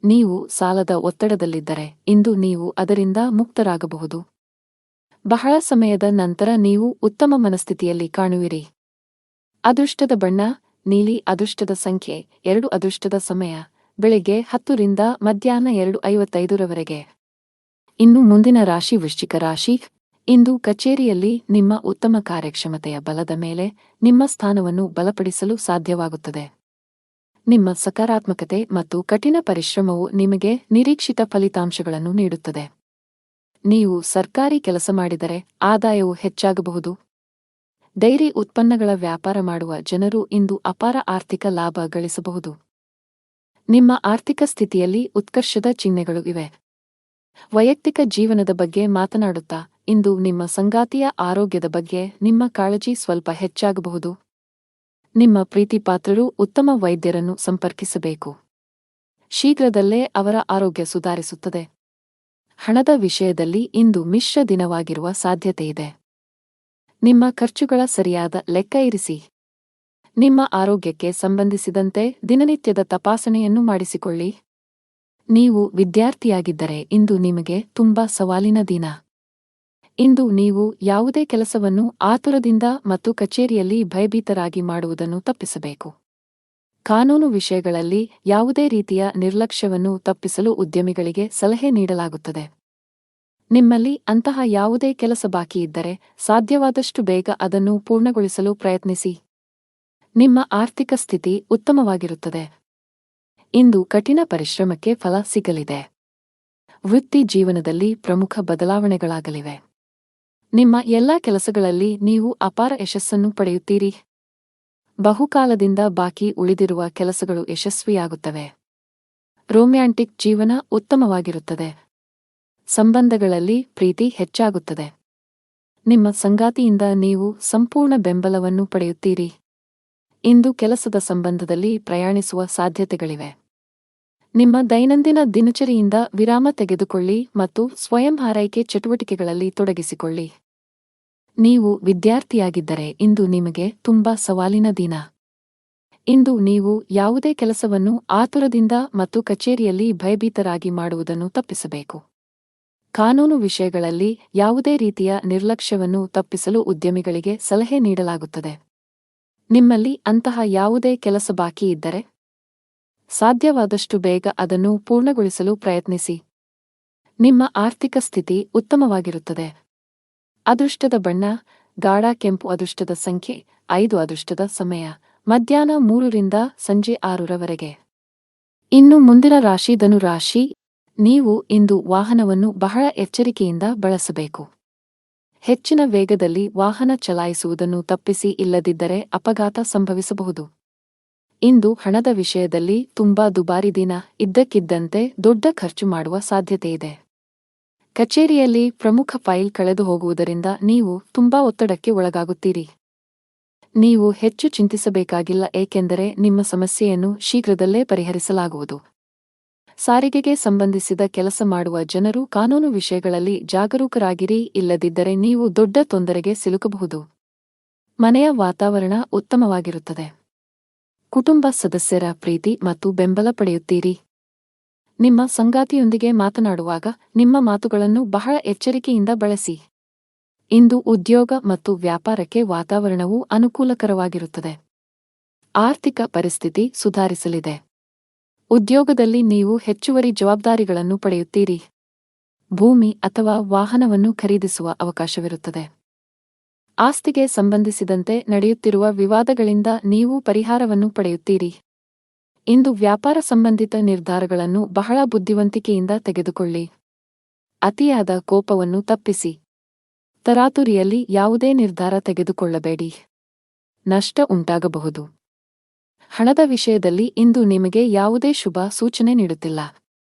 ನೀವು ಸಾಲದ ಒತ್ತಡದಲ್ಲಿದ್ದರೆ ಇಂದು ನೀವು ಅದರಿಂದ ಮುಕ್ತರಾಗಬಹುದು. ಬಹಳ ಸಮಯದ ನಂತರ ನೀವು ಉತ್ತಮ ಮನಸ್ಥಿತಿಯಲ್ಲಿ ಕಾಣುವಿರಿ. ಅದೃಷ್ಟದ ಬಣ್ಣ ನೀಲಿ. ಅದೃಷ್ಟದ ಸಂಖ್ಯೆ 2. ಅದೃಷ್ಟದ ಸಮಯ ಬೆಳಿಗ್ಗೆ 10 ರಿಂದ ಮಧ್ಯಾಹ್ನ 2:55 ರವರೆಗೆ. ಇನ್ನು ಮುಂದಿನ ರಾಶಿ ವೃಶ್ಚಿಕ ರಾಶಿ. ಇಂದು ಕಚೇರಿಯಲ್ಲಿ ನಿಮ್ಮ ಉತ್ತಮ ಕಾರ್ಯಕ್ಷಮತೆಯ ಬಲದ ಮೇಲೆ ನಿಮ್ಮ ಸ್ಥಾನವನ್ನು ಬಲಪಡಿಸಲು ಸಾಧ್ಯವಾಗುತ್ತದೆ. ನಿಮ್ಮ ಸಕಾರಾತ್ಮಕತೆ ಮತ್ತು ಕಠಿಣ ಪರಿಶ್ರಮವು ನಿಮಗೆ ನಿರೀಕ್ಷಿತ ಫಲಿತಾಂಶಗಳನ್ನು ನೀಡುತ್ತದೆ. ನೀವು ಸರ್ಕಾರಿ ಕೆಲಸ ಮಾಡಿದರೆ ಆದಾಯವು ಹೆಚ್ಚಾಗಬಹುದು. ಡೈರಿ ಉತ್ಪನ್ನಗಳ ವ್ಯಾಪಾರ ಮಾಡುವ ಜನರು ಇಂದು ಅಪಾರ ಆರ್ಥಿಕ ಲಾಭ ಗಳಿಸಬಹುದು. ನಿಮ್ಮ ಆರ್ಥಿಕ ಸ್ಥಿತಿಯಲ್ಲಿ ಉತ್ಕರ್ಷದ ಚಿಹ್ನೆಗಳು ಇವೆ. ವೈಯಕ್ತಿಕ ಜೀವನದ ಬಗ್ಗೆ ಮಾತನಾಡುತ್ತಾ ಇಂದು ನಿಮ್ಮ ಸಂಗಾತಿಯ ಆರೋಗ್ಯದ ಬಗ್ಗೆ ನಿಮ್ಮ ಕಾಳಜಿ ಸ್ವಲ್ಪ ಹೆಚ್ಚಾಗಬಹುದು. ನಿಮ್ಮ ಪ್ರೀತಿಪಾತ್ರರು ಉತ್ತಮ ವೈದ್ಯರನ್ನು ಸಂಪರ್ಕಿಸಬೇಕು. ಶೀಘ್ರದಲ್ಲೇ ಅವರ ಆರೋಗ್ಯ ಸುಧಾರಿಸುತ್ತದೆ. ಹಣದ ವಿಷಯದಲ್ಲಿ ಇಂದು ಮಿಶ್ರ ದಿನವಾಗಿರುವ ಸಾಧ್ಯತೆಯಿದೆ. ನಿಮ್ಮ ಖರ್ಚುಗಳ ಸರಿಯಾದ ಲೆಕ್ಕ ಇರಿಸಿ. ನಿಮ್ಮ ಆರೋಗ್ಯಕ್ಕೆ ಸಂಬಂಧಿಸಿದಂತೆ ದಿನನಿತ್ಯದ ತಪಾಸಣೆಯನ್ನು ಮಾಡಿಸಿಕೊಳ್ಳಿ. ನೀವು ವಿದ್ಯಾರ್ಥಿಯಾಗಿದ್ದರೆ ಇಂದು ನಿಮಗೆ ತುಂಬಾ ಸವಾಲಿನ ದಿನ. ಇಂದು ನೀವು ಯಾವುದೇ ಕೆಲಸವನ್ನು ಆತುರದಿಂದ ಮತ್ತು ಕಚೇರಿಯಲ್ಲಿ ಭಯಭೀತರಾಗಿ ಮಾಡುವುದನ್ನು ತಪ್ಪಿಸಬೇಕು. ಕಾನೂನು ವಿಷಯಗಳಲ್ಲಿ ಯಾವುದೇ ರೀತಿಯ ನಿರ್ಲಕ್ಷ್ಯವನ್ನು ತಪ್ಪಿಸಲು ಉದ್ಯಮಿಗಳಿಗೆ ಸಲಹೆ ನೀಡಲಾಗುತ್ತದೆ. ನಿಮ್ಮಲ್ಲಿ ಅಂತಹ ಯಾವುದೇ ಕೆಲಸ ಬಾಕಿ ಇದ್ದರೆ ಸಾಧ್ಯವಾದಷ್ಟು ಬೇಗ ಅದನ್ನು ಪೂರ್ಣಗೊಳಿಸಲು ಪ್ರಯತ್ನಿಸಿ. ನಿಮ್ಮ ಆರ್ಥಿಕ ಸ್ಥಿತಿ ಉತ್ತಮವಾಗಿರುತ್ತದೆ. ಇಂದು ಕಠಿಣ ಪರಿಶ್ರಮಕ್ಕೆ ಫಲ ಸಿಗಲಿದೆ. ವೃತ್ತಿ ಜೀವನದಲ್ಲಿ ಪ್ರಮುಖ ಬದಲಾವಣೆಗಳಾಗಲಿವೆ. ನಿಮ್ಮ ಎಲ್ಲಾ ಕೆಲಸಗಳಲ್ಲಿ ನೀವು ಅಪಾರ ಯಶಸ್ಸನ್ನು ಪಡೆಯುತ್ತೀರಿ. ಬಹುಕಾಲದಿಂದ ಬಾಕಿ ಉಳಿದಿರುವ ಕೆಲಸಗಳು ಯಶಸ್ವಿಯಾಗುತ್ತವೆ. ರೊಮ್ಯಾಂಟಿಕ್ ಜೀವನ ಉತ್ತಮವಾಗಿರುತ್ತದೆ. ಸಂಬಂಧಗಳಲ್ಲಿ ಪ್ರೀತಿ ಹೆಚ್ಚಾಗುತ್ತದೆ. ನಿಮ್ಮ ಸಂಗಾತಿಯಿಂದ ನೀವು ಸಂಪೂರ್ಣ ಬೆಂಬಲವನ್ನು ಪಡೆಯುತ್ತೀರಿ. ಇಂದು ಕೆಲಸದ ಸಂಬಂಧದಲ್ಲಿ ಪ್ರಯಾಣಿಸುವ ಸಾಧ್ಯತೆಗಳಿವೆ. ನಿಮ್ಮ ದೈನಂದಿನ ದಿನಚರಿಯಿಂದ ವಿರಾಮ ತೆಗೆದುಕೊಳ್ಳಿ ಮತ್ತು ಸ್ವಯಂ ಆರೈಕೆ ಚಟುವಟಿಕೆಗಳಲ್ಲಿ ತೊಡಗಿಸಿಕೊಳ್ಳಿ. ನೀವು ವಿದ್ಯಾರ್ಥಿಯಾಗಿದ್ದರೆ ಇಂದು ನಿಮಗೆ ತುಂಬಾ ಸವಾಲಿನ ದಿನ. ಇಂದು ನೀವು ಯಾವುದೇ ಕೆಲಸವನ್ನು ಆತುರದಿಂದ ಮತ್ತು ಕಚೇರಿಯಲ್ಲಿ ಭಯಭೀತರಾಗಿ ಮಾಡುವುದನ್ನು ತಪ್ಪಿಸಬೇಕು. ಕಾನೂನು ವಿಷಯಗಳಲ್ಲಿ ಯಾವುದೇ ರೀತಿಯ ನಿರ್ಲಕ್ಷ್ಯವನ್ನು ತಪ್ಪಿಸಲು ಉದ್ಯಮಿಗಳಿಗೆ ಸಲಹೆ ನೀಡಲಾಗುತ್ತದೆ. ನಿಮ್ಮಲ್ಲಿ ಅಂತಹ ಯಾವುದೇ ಕೆಲಸ ಬಾಕಿ ಇದ್ದರೆ ಸಾಧ್ಯವಾದಷ್ಟು ಬೇಗ ಅದನ್ನು ಪೂರ್ಣಗೊಳಿಸಲು ಪ್ರಯತ್ನಿಸಿ. ನಿಮ್ಮ ಆರ್ಥಿಕ ಸ್ಥಿತಿ ಉತ್ತಮವಾಗಿರುತ್ತದೆ. ಅದೃಷ್ಟದ ಬಣ್ಣ ಗಾಢ ಕೆಂಪು. ಅದೃಷ್ಟದ ಸಂಖ್ಯೆ 5. ಅದೃಷ್ಟದ ಸಮಯ ಮಧ್ಯಾಹ್ನ 3 ರಿಂದ ಸಂಜೆ 6 ರವರೆಗೆ. ಇನ್ನು ಮುಂದಿನ ರಾಶಿ ಧನು ರಾಶಿ. ನೀವು ಇಂದು ವಾಹನವನ್ನು ಬಹಳ ಎಚ್ಚರಿಕೆಯಿಂದ ಬಳಸಬೇಕು. ಹೆಚ್ಚಿನ ವೇಗದಲ್ಲಿ ವಾಹನ ಚಲಾಯಿಸುವುದನ್ನು ತಪ್ಪಿಸಿ, ಇಲ್ಲದಿದ್ದರೆ ಅಪಘಾತ ಸಂಭವಿಸಬಹುದು. ಇಂದು ಹಣದ ವಿಷಯದಲ್ಲಿ ತುಂಬಾ ದುಬಾರಿ ದಿನ. ಇದ್ದಕ್ಕಿದ್ದಂತೆ ದೊಡ್ಡ ಖರ್ಚು ಮಾಡುವ ಸಾಧ್ಯತೆಯಿದೆ. ಕಚೇರಿಯಲ್ಲಿ ಪ್ರಮುಖ ಫೈಲ್ ಕಳೆದು ಹೋಗುವುದರಿಂದ ನೀವು ತುಂಬಾ ಒತ್ತಡಕ್ಕೆ ಒಳಗಾಗುತ್ತೀರಿ. ನೀವು ಹೆಚ್ಚು ಚಿಂತಿಸಬೇಕಾಗಿಲ್ಲ, ಏಕೆಂದರೆ ನಿಮ್ಮ ಸಮಸ್ಯೆಯನ್ನು ಶೀಘ್ರದಲ್ಲೇ ಪರಿಹರಿಸಲಾಗುವುದು. ಸಾರಿಗೆಗೆ ಸಂಬಂಧಿಸಿದ ಕೆಲಸ ಮಾಡುವ ಜನರು ಕಾನೂನು ವಿಷಯಗಳಲ್ಲಿ ಜಾಗರೂಕರಾಗಿರಿ, ಇಲ್ಲದಿದ್ದರೆ ನೀವು ದೊಡ್ಡ ತೊಂದರೆಗೆ ಸಿಲುಕಬಹುದು. ಮನೆಯ ವಾತಾವರಣ ಉತ್ತಮವಾಗಿರುತ್ತದೆ. ಕುಟುಂಬ ಸದಸ್ಯರ ಪ್ರೀತಿ ಮತ್ತು ಬೆಂಬಲ ಪಡೆಯುತ್ತೀರಿ. ನಿಮ್ಮ ಸಂಗಾತಿಯೊಂದಿಗೆ ಮಾತನಾಡುವಾಗ ನಿಮ್ಮ ಮಾತುಗಳನ್ನು ಬಹಳ ಎಚ್ಚರಿಕೆಯಿಂದ ಬಳಸಿ. ಇಂದು ಉದ್ಯೋಗ ಮತ್ತು ವ್ಯಾಪಾರಕ್ಕೆ ವಾತಾವರಣವು ಅನುಕೂಲಕರವಾಗಿರುತ್ತದೆ. ಆರ್ಥಿಕ ಪರಿಸ್ಥಿತಿ ಸುಧಾರಿಸಲಿದೆ. ಉದ್ಯೋಗದಲ್ಲಿ ನೀವು ಹೆಚ್ಚುವರಿ ಜವಾಬ್ದಾರಿಗಳನ್ನು ಪಡೆಯುತ್ತೀರಿ. ಭೂಮಿ ಅಥವಾ ವಾಹನವನ್ನು ಖರೀದಿಸುವ ಅವಕಾಶವಿರುತ್ತದೆ. ಆಸ್ತಿಗೆ ಸಂಬಂಧಿಸಿದಂತೆ ನಡೆಯುತ್ತಿರುವ ವಿವಾದಗಳಿಂದ ನೀವು ಪರಿಹಾರವನ್ನು ಪಡೆಯುತ್ತೀರಿ. ಇಂದು ವ್ಯಾಪಾರ ಸಂಬಂಧಿತ ನಿರ್ಧಾರಗಳನ್ನು ಬಹಳ ಬುದ್ಧಿವಂತಿಕೆಯಿಂದ ತೆಗೆದುಕೊಳ್ಳಿ. ಅತಿಯಾದ ಕೋಪವನ್ನು ತಪ್ಪಿಸಿ. ತರಾತುರಿಯಲ್ಲಿ ಯಾವುದೇ ನಿರ್ಧಾರ ತೆಗೆದುಕೊಳ್ಳಬೇಡಿ. ನಷ್ಟ ಉಂಟಾಗಬಹುದು. ಹಣದ ವಿಷಯದಲ್ಲಿ ಇಂದು ನಿಮಗೆ ಯಾವುದೇ ಶುಭ ಸೂಚನೆ ನೀಡುತ್ತಿಲ್ಲ.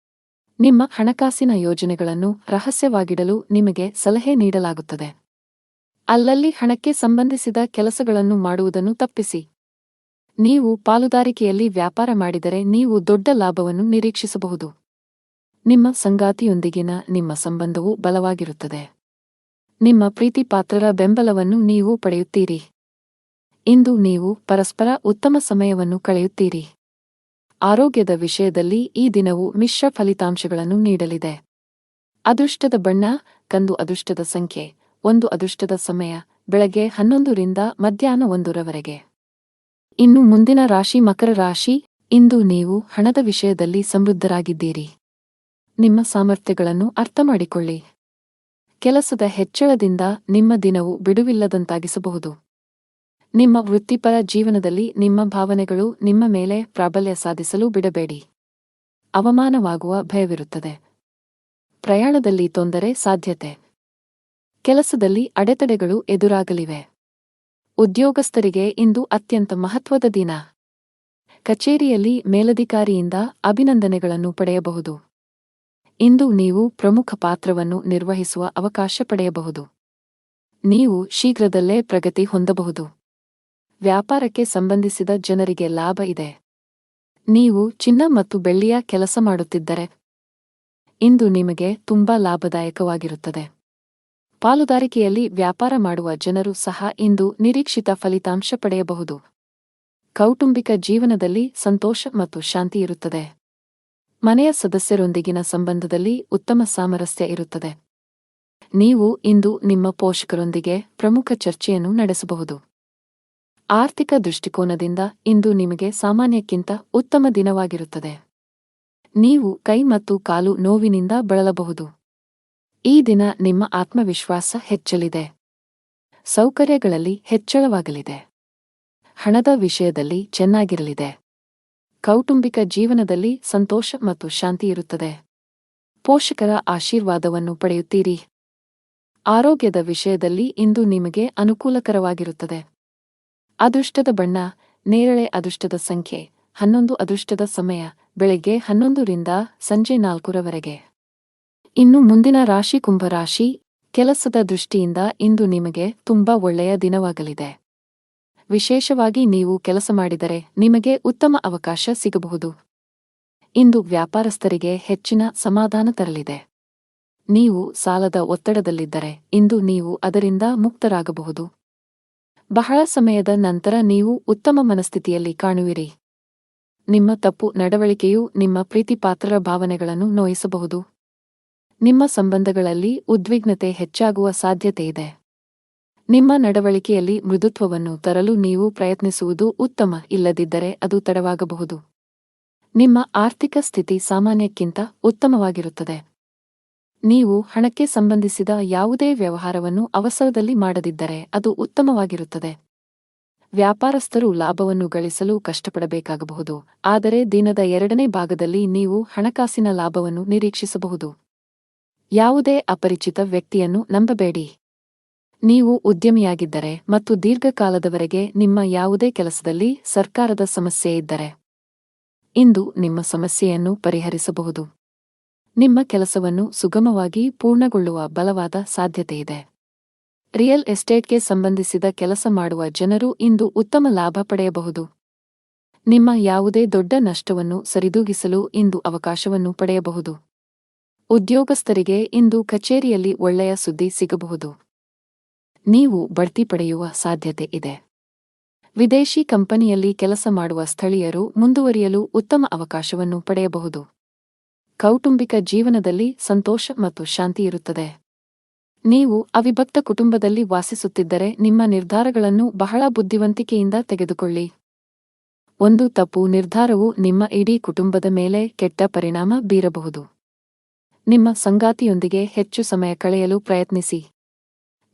ನಿಮ್ಮ ಹಣಕಾಸಿನ ಯೋಜನೆಗಳನ್ನು ರಹಸ್ಯವಾಗಿಡಲು ನಿಮಗೆ ಸಲಹೆ ನೀಡಲಾಗುತ್ತದೆ. ಅಲ್ಲಲ್ಲಿ ಹಣಕ್ಕೆ ಸಂಬಂಧಿಸಿದ ಕೆಲಸಗಳನ್ನು ಮಾಡುವುದನ್ನು ತಪ್ಪಿಸಿ. ನೀವು ಪಾಲುದಾರಿಕೆಯಲ್ಲಿ ವ್ಯಾಪಾರ ಮಾಡಿದರೆ ನೀವು ದೊಡ್ಡ ಲಾಭವನ್ನು ನಿರೀಕ್ಷಿಸಬಹುದು. ನಿಮ್ಮ ಸಂಗಾತಿಯೊಂದಿಗಿನ ನಿಮ್ಮ ಸಂಬಂಧವು ಬಲವಾಗಿರುತ್ತದೆ. ನಿಮ್ಮ ಪ್ರೀತಿಪಾತ್ರರ ಬೆಂಬಲವನ್ನು ನೀವು ಪಡೆಯುತ್ತೀರಿ. ಇಂದು ನೀವು ಪರಸ್ಪರ ಉತ್ತಮ ಸಮಯವನ್ನು ಕಳೆಯುತ್ತೀರಿ. ಆರೋಗ್ಯದ ವಿಷಯದಲ್ಲಿ ಈ ದಿನವು ಮಿಶ್ರ ಫಲಿತಾಂಶಗಳನ್ನು ನೀಡಲಿದೆ. ಅದೃಷ್ಟದ ಬಣ್ಣ ಕಂದು. ಅದೃಷ್ಟದ ಸಂಖ್ಯೆ 1. ಅದೃಷ್ಟದ ಸಮಯ ಬೆಳಗ್ಗೆ 11 ರಿಂದ ಮಧ್ಯಾಹ್ನ 1 ರವರೆಗೆ. ಇನ್ನು ಮುಂದಿನ ರಾಶಿ ಮಕರ ರಾಶಿ. ಇಂದು ನೀವು ಹಣದ ವಿಷಯದಲ್ಲಿ ಸಮೃದ್ಧರಾಗಿದ್ದೀರಿ. ನಿಮ್ಮ ಸಾಮರ್ಥ್ಯಗಳನ್ನು ಅರ್ಥಮಾಡಿಕೊಳ್ಳಿ. ಕೆಲಸದ ಹೆಚ್ಚಳದಿಂದ ನಿಮ್ಮ ದಿನವು ಬಿಡುವಿಲ್ಲದಂತಾಗಿಸಬಹುದು. ನಿಮ್ಮ ವೃತ್ತಿಪರ ಜೀವನದಲ್ಲಿ ನಿಮ್ಮ ಭಾವನೆಗಳು ನಿಮ್ಮ ಮೇಲೆ ಪ್ರಾಬಲ್ಯ ಸಾಧಿಸಲು ಬಿಡಬೇಡಿ. ಅವಮಾನವಾಗುವ ಭಯವಿರುತ್ತದೆ. ಪ್ರಯಾಣದಲ್ಲಿ ತೊಂದರೆ ಸಾಧ್ಯತೆ. ಕೆಲಸದಲ್ಲಿ ಅಡೆತಡೆಗಳು ಎದುರಾಗಲಿವೆ. ಉದ್ಯೋಗಸ್ಥರಿಗೆ ಇಂದು ಅತ್ಯಂತ ಮಹತ್ವದ ದಿನ. ಕಚೇರಿಯಲ್ಲಿ ಮೇಲಧಿಕಾರಿಯಿಂದ ಅಭಿನಂದನೆಗಳನ್ನು ಪಡೆಯಬಹುದು. ಇಂದು ನೀವು ಪ್ರಮುಖ ಪಾತ್ರವನ್ನು ನಿರ್ವಹಿಸುವ ಅವಕಾಶ ಪಡೆಯಬಹುದು. ನೀವು ಶೀಘ್ರದಲ್ಲೇ ಪ್ರಗತಿ ಹೊಂದಬಹುದು. ವ್ಯಾಪಾರಕ್ಕೆ ಸಂಬಂಧಿಸಿದ ಜನರಿಗೆ ಲಾಭ ಇದೆ. ನೀವು ಚಿನ್ನ ಮತ್ತು ಬೆಳ್ಳಿಯ ಕೆಲಸ ಮಾಡುತ್ತಿದ್ದರೆ ಇಂದು ನಿಮಗೆ ತುಂಬಾ ಲಾಭದಾಯಕವಾಗಿರುತ್ತದೆ. ಪಾಲುದಾರಿಕೆಯಲ್ಲಿ ವ್ಯಾಪಾರ ಮಾಡುವ ಜನರು ಸಹ ಇಂದು ನಿರೀಕ್ಷಿತ ಫಲಿತಾಂಶ ಪಡೆಯಬಹುದು. ಕೌಟುಂಬಿಕ ಜೀವನದಲ್ಲಿ ಸಂತೋಷ ಮತ್ತು ಶಾಂತಿ ಇರುತ್ತದೆ. ಮನೆಯ ಸದಸ್ಯರೊಂದಿಗಿನ ಸಂಬಂಧದಲ್ಲಿ ಉತ್ತಮ ಸಾಮರಸ್ಯ ಇರುತ್ತದೆ. ನೀವು ಇಂದು ನಿಮ್ಮ ಪೋಷಕರೊಂದಿಗೆ ಪ್ರಮುಖ ಚರ್ಚೆಯನ್ನು ನಡೆಸಬಹುದು. ಆರ್ಥಿಕ ದೃಷ್ಟಿಕೋನದಿಂದ ಇಂದು ನಿಮಗೆ ಸಾಮಾನ್ಯಕ್ಕಿಂತ ಉತ್ತಮ ದಿನವಾಗಿರುತ್ತದೆ. ನೀವು ಕೈ ಮತ್ತು ಕಾಲು ನೋವಿನಿಂದ ಬಳಲಬಹುದು. ಈ ದಿನ ನಿಮ್ಮ ಆತ್ಮವಿಶ್ವಾಸ ಹೆಚ್ಚಲಿದೆ. ಸೌಕರ್ಯಗಳಲ್ಲಿ ಹೆಚ್ಚಳವಾಗಲಿದೆ. ಹಣದ ವಿಷಯದಲ್ಲಿ ಚೆನ್ನಾಗಿರಲಿದೆ. ಕೌಟುಂಬಿಕ ಜೀವನದಲ್ಲಿ ಸಂತೋಷ ಮತ್ತು ಶಾಂತಿ ಇರುತ್ತದೆ. ಪೋಷಕರ ಆಶೀರ್ವಾದವನ್ನು ಪಡೆಯುತ್ತೀರಿ. ಆರೋಗ್ಯದ ವಿಷಯದಲ್ಲಿ ಇಂದು ನಿಮಗೆ ಅನುಕೂಲಕರವಾಗಿರುತ್ತದೆ. ಅದೃಷ್ಟದ ಬಣ್ಣ ನೇರಳೆ. ಅದೃಷ್ಟದ ಸಂಖ್ಯೆ 11. ಅದೃಷ್ಟದ ಸಮಯ ಬೆಳಗ್ಗೆ 11 ರಿಂದ ಸಂಜೆ 4 ರವರೆಗೆ. ಇನ್ನು ಮುಂದಿನ ರಾಶಿ ಕುಂಭರಾಶಿ. ಕೆಲಸದ ದೃಷ್ಟಿಯಿಂದ ಇಂದು ನಿಮಗೆ ತುಂಬಾ ಒಳ್ಳೆಯ ದಿನವಾಗಲಿದೆ. ವಿಶೇಷವಾಗಿ ನೀವು ಕೆಲಸ ಮಾಡಿದರೆ ನಿಮಗೆ ಉತ್ತಮ ಅವಕಾಶ ಸಿಗಬಹುದು. ಇಂದು ವ್ಯಾಪಾರಸ್ಥರಿಗೆ ಹೆಚ್ಚಿನ ಸಮಾಧಾನ ತರಲಿದೆ. ನೀವು ಸಾಲದ ಒತ್ತಡದಲ್ಲಿದ್ದರೆ ಇಂದು ನೀವು ಅದರಿಂದ ಮುಕ್ತರಾಗಬಹುದು. ಬಹಳ ಸಮಯದ ನಂತರ ನೀವು ಉತ್ತಮ ಮನಸ್ಥಿತಿಯಲ್ಲಿ ಕಾಣುವಿರಿ. ನಿಮ್ಮ ತಪ್ಪು ನಡವಳಿಕೆಯು ನಿಮ್ಮ ಪ್ರೀತಿಪಾತ್ರರ ಭಾವನೆಗಳನ್ನು ನೋಯಿಸಬಹುದು. ನಿಮ್ಮ ಸಂಬಂಧಗಳಲ್ಲಿ ಉದ್ವಿಗ್ನತೆ ಹೆಚ್ಚಾಗುವ ಸಾಧ್ಯತೆಯಿದೆ. ನಿಮ್ಮ ನಡವಳಿಕೆಯಲ್ಲಿ ಮೃದುತ್ವವನ್ನು ತರಲು ನೀವು ಪ್ರಯತ್ನಿಸುವುದು ಉತ್ತಮ. ಇಲ್ಲದಿದ್ದರೆ ಅದು ತಡವಾಗಬಹುದು. ನಿಮ್ಮ ಆರ್ಥಿಕ ಸ್ಥಿತಿ ಸಾಮಾನ್ಯಕ್ಕಿಂತ ಉತ್ತಮವಾಗಿರುತ್ತದೆ. ನೀವು ಹಣಕ್ಕೆ ಸಂಬಂಧಿಸಿದ ಯಾವುದೇ ವ್ಯವಹಾರವನ್ನು ಅವಸರದಲ್ಲಿ ಮಾಡದಿದ್ದರೆ ಅದು ಉತ್ತಮವಾಗಿರುತ್ತದೆ. ವ್ಯಾಪಾರಸ್ಥರು ಲಾಭವನ್ನು ಗಳಿಸಲು ಕಷ್ಟಪಡಬೇಕಾಗಬಹುದು, ಆದರೆ ದಿನದ 2ನೇ ಭಾಗದಲ್ಲಿ ನೀವು ಹಣಕಾಸಿನ ಲಾಭವನ್ನು ನಿರೀಕ್ಷಿಸಬಹುದು. ಯಾವುದೇ ಅಪರಿಚಿತ ವ್ಯಕ್ತಿಯನ್ನು ನಂಬಬೇಡಿ. ನೀವು ಉದ್ಯಮಿಯಾಗಿದ್ದರೆ ಮತ್ತು ದೀರ್ಘಕಾಲದವರೆಗೆ ನಿಮ್ಮ ಯಾವುದೇ ಕೆಲಸದಲ್ಲಿ ಸರ್ಕಾರದ ಸಮಸ್ಯೆ ಇದ್ದರೆ ಇಂದು ನಿಮ್ಮ ಸಮಸ್ಯೆಯನ್ನು ಪರಿಹರಿಸಬಹುದು. ನಿಮ್ಮ ಕೆಲಸವನ್ನು ಸುಗಮವಾಗಿ ಪೂರ್ಣಗೊಳ್ಳುವ ಬಲವಾದ ಸಾಧ್ಯತೆಯಿದೆ. ರಿಯಲ್ ಎಸ್ಟೇಟ್ಗೆ ಸಂಬಂಧಿಸಿದ ಕೆಲಸ ಮಾಡುವ ಜನರು ಇಂದು ಉತ್ತಮ ಲಾಭ ಪಡೆಯಬಹುದು. ನಿಮ್ಮ ಯಾವುದೇ ದೊಡ್ಡ ನಷ್ಟವನ್ನು ಸರಿದೂಗಿಸಲು ಇಂದು ಅವಕಾಶವನ್ನು ಪಡೆಯಬಹುದು. ಉದ್ಯೋಗಸ್ಥರಿಗೆ ಇಂದು ಕಚೇರಿಯಲ್ಲಿ ಒಳ್ಳೆಯ ಸುದ್ದಿ ಸಿಗಬಹುದು. ನೀವು ಬಡ್ತಿ ಪಡೆಯುವ ಸಾಧ್ಯತೆ ಇದೆ. ವಿದೇಶಿ ಕಂಪನಿಯಲ್ಲಿ ಕೆಲಸ ಮಾಡುವ ಸ್ಥಳೀಯರು ಮುಂದುವರಿಯಲು ಉತ್ತಮ ಅವಕಾಶವನ್ನು ಪಡೆಯಬಹುದು. ಕೌಟುಂಬಿಕ ಜೀವನದಲ್ಲಿ ಸಂತೋಷ ಮತ್ತು ಶಾಂತಿ ಇರುತ್ತದೆ. ನೀವು ಅವಿಭಕ್ತ ಕುಟುಂಬದಲ್ಲಿ ವಾಸಿಸುತ್ತಿದ್ದರೆ ನಿಮ್ಮ ನಿರ್ಧಾರಗಳನ್ನು ಬಹಳ ಬುದ್ಧಿವಂತಿಕೆಯಿಂದ ತೆಗೆದುಕೊಳ್ಳಿ. ಒಂದು ತಪ್ಪು ನಿರ್ಧಾರವು ನಿಮ್ಮ ಇಡೀ ಕುಟುಂಬದ ಮೇಲೆ ಕೆಟ್ಟ ಪರಿಣಾಮ ಬೀರಬಹುದು. ನಿಮ್ಮ ಸಂಗಾತಿಯೊಂದಿಗೆ ಹೆಚ್ಚು ಸಮಯ ಕಳೆಯಲು ಪ್ರಯತ್ನಿಸಿ.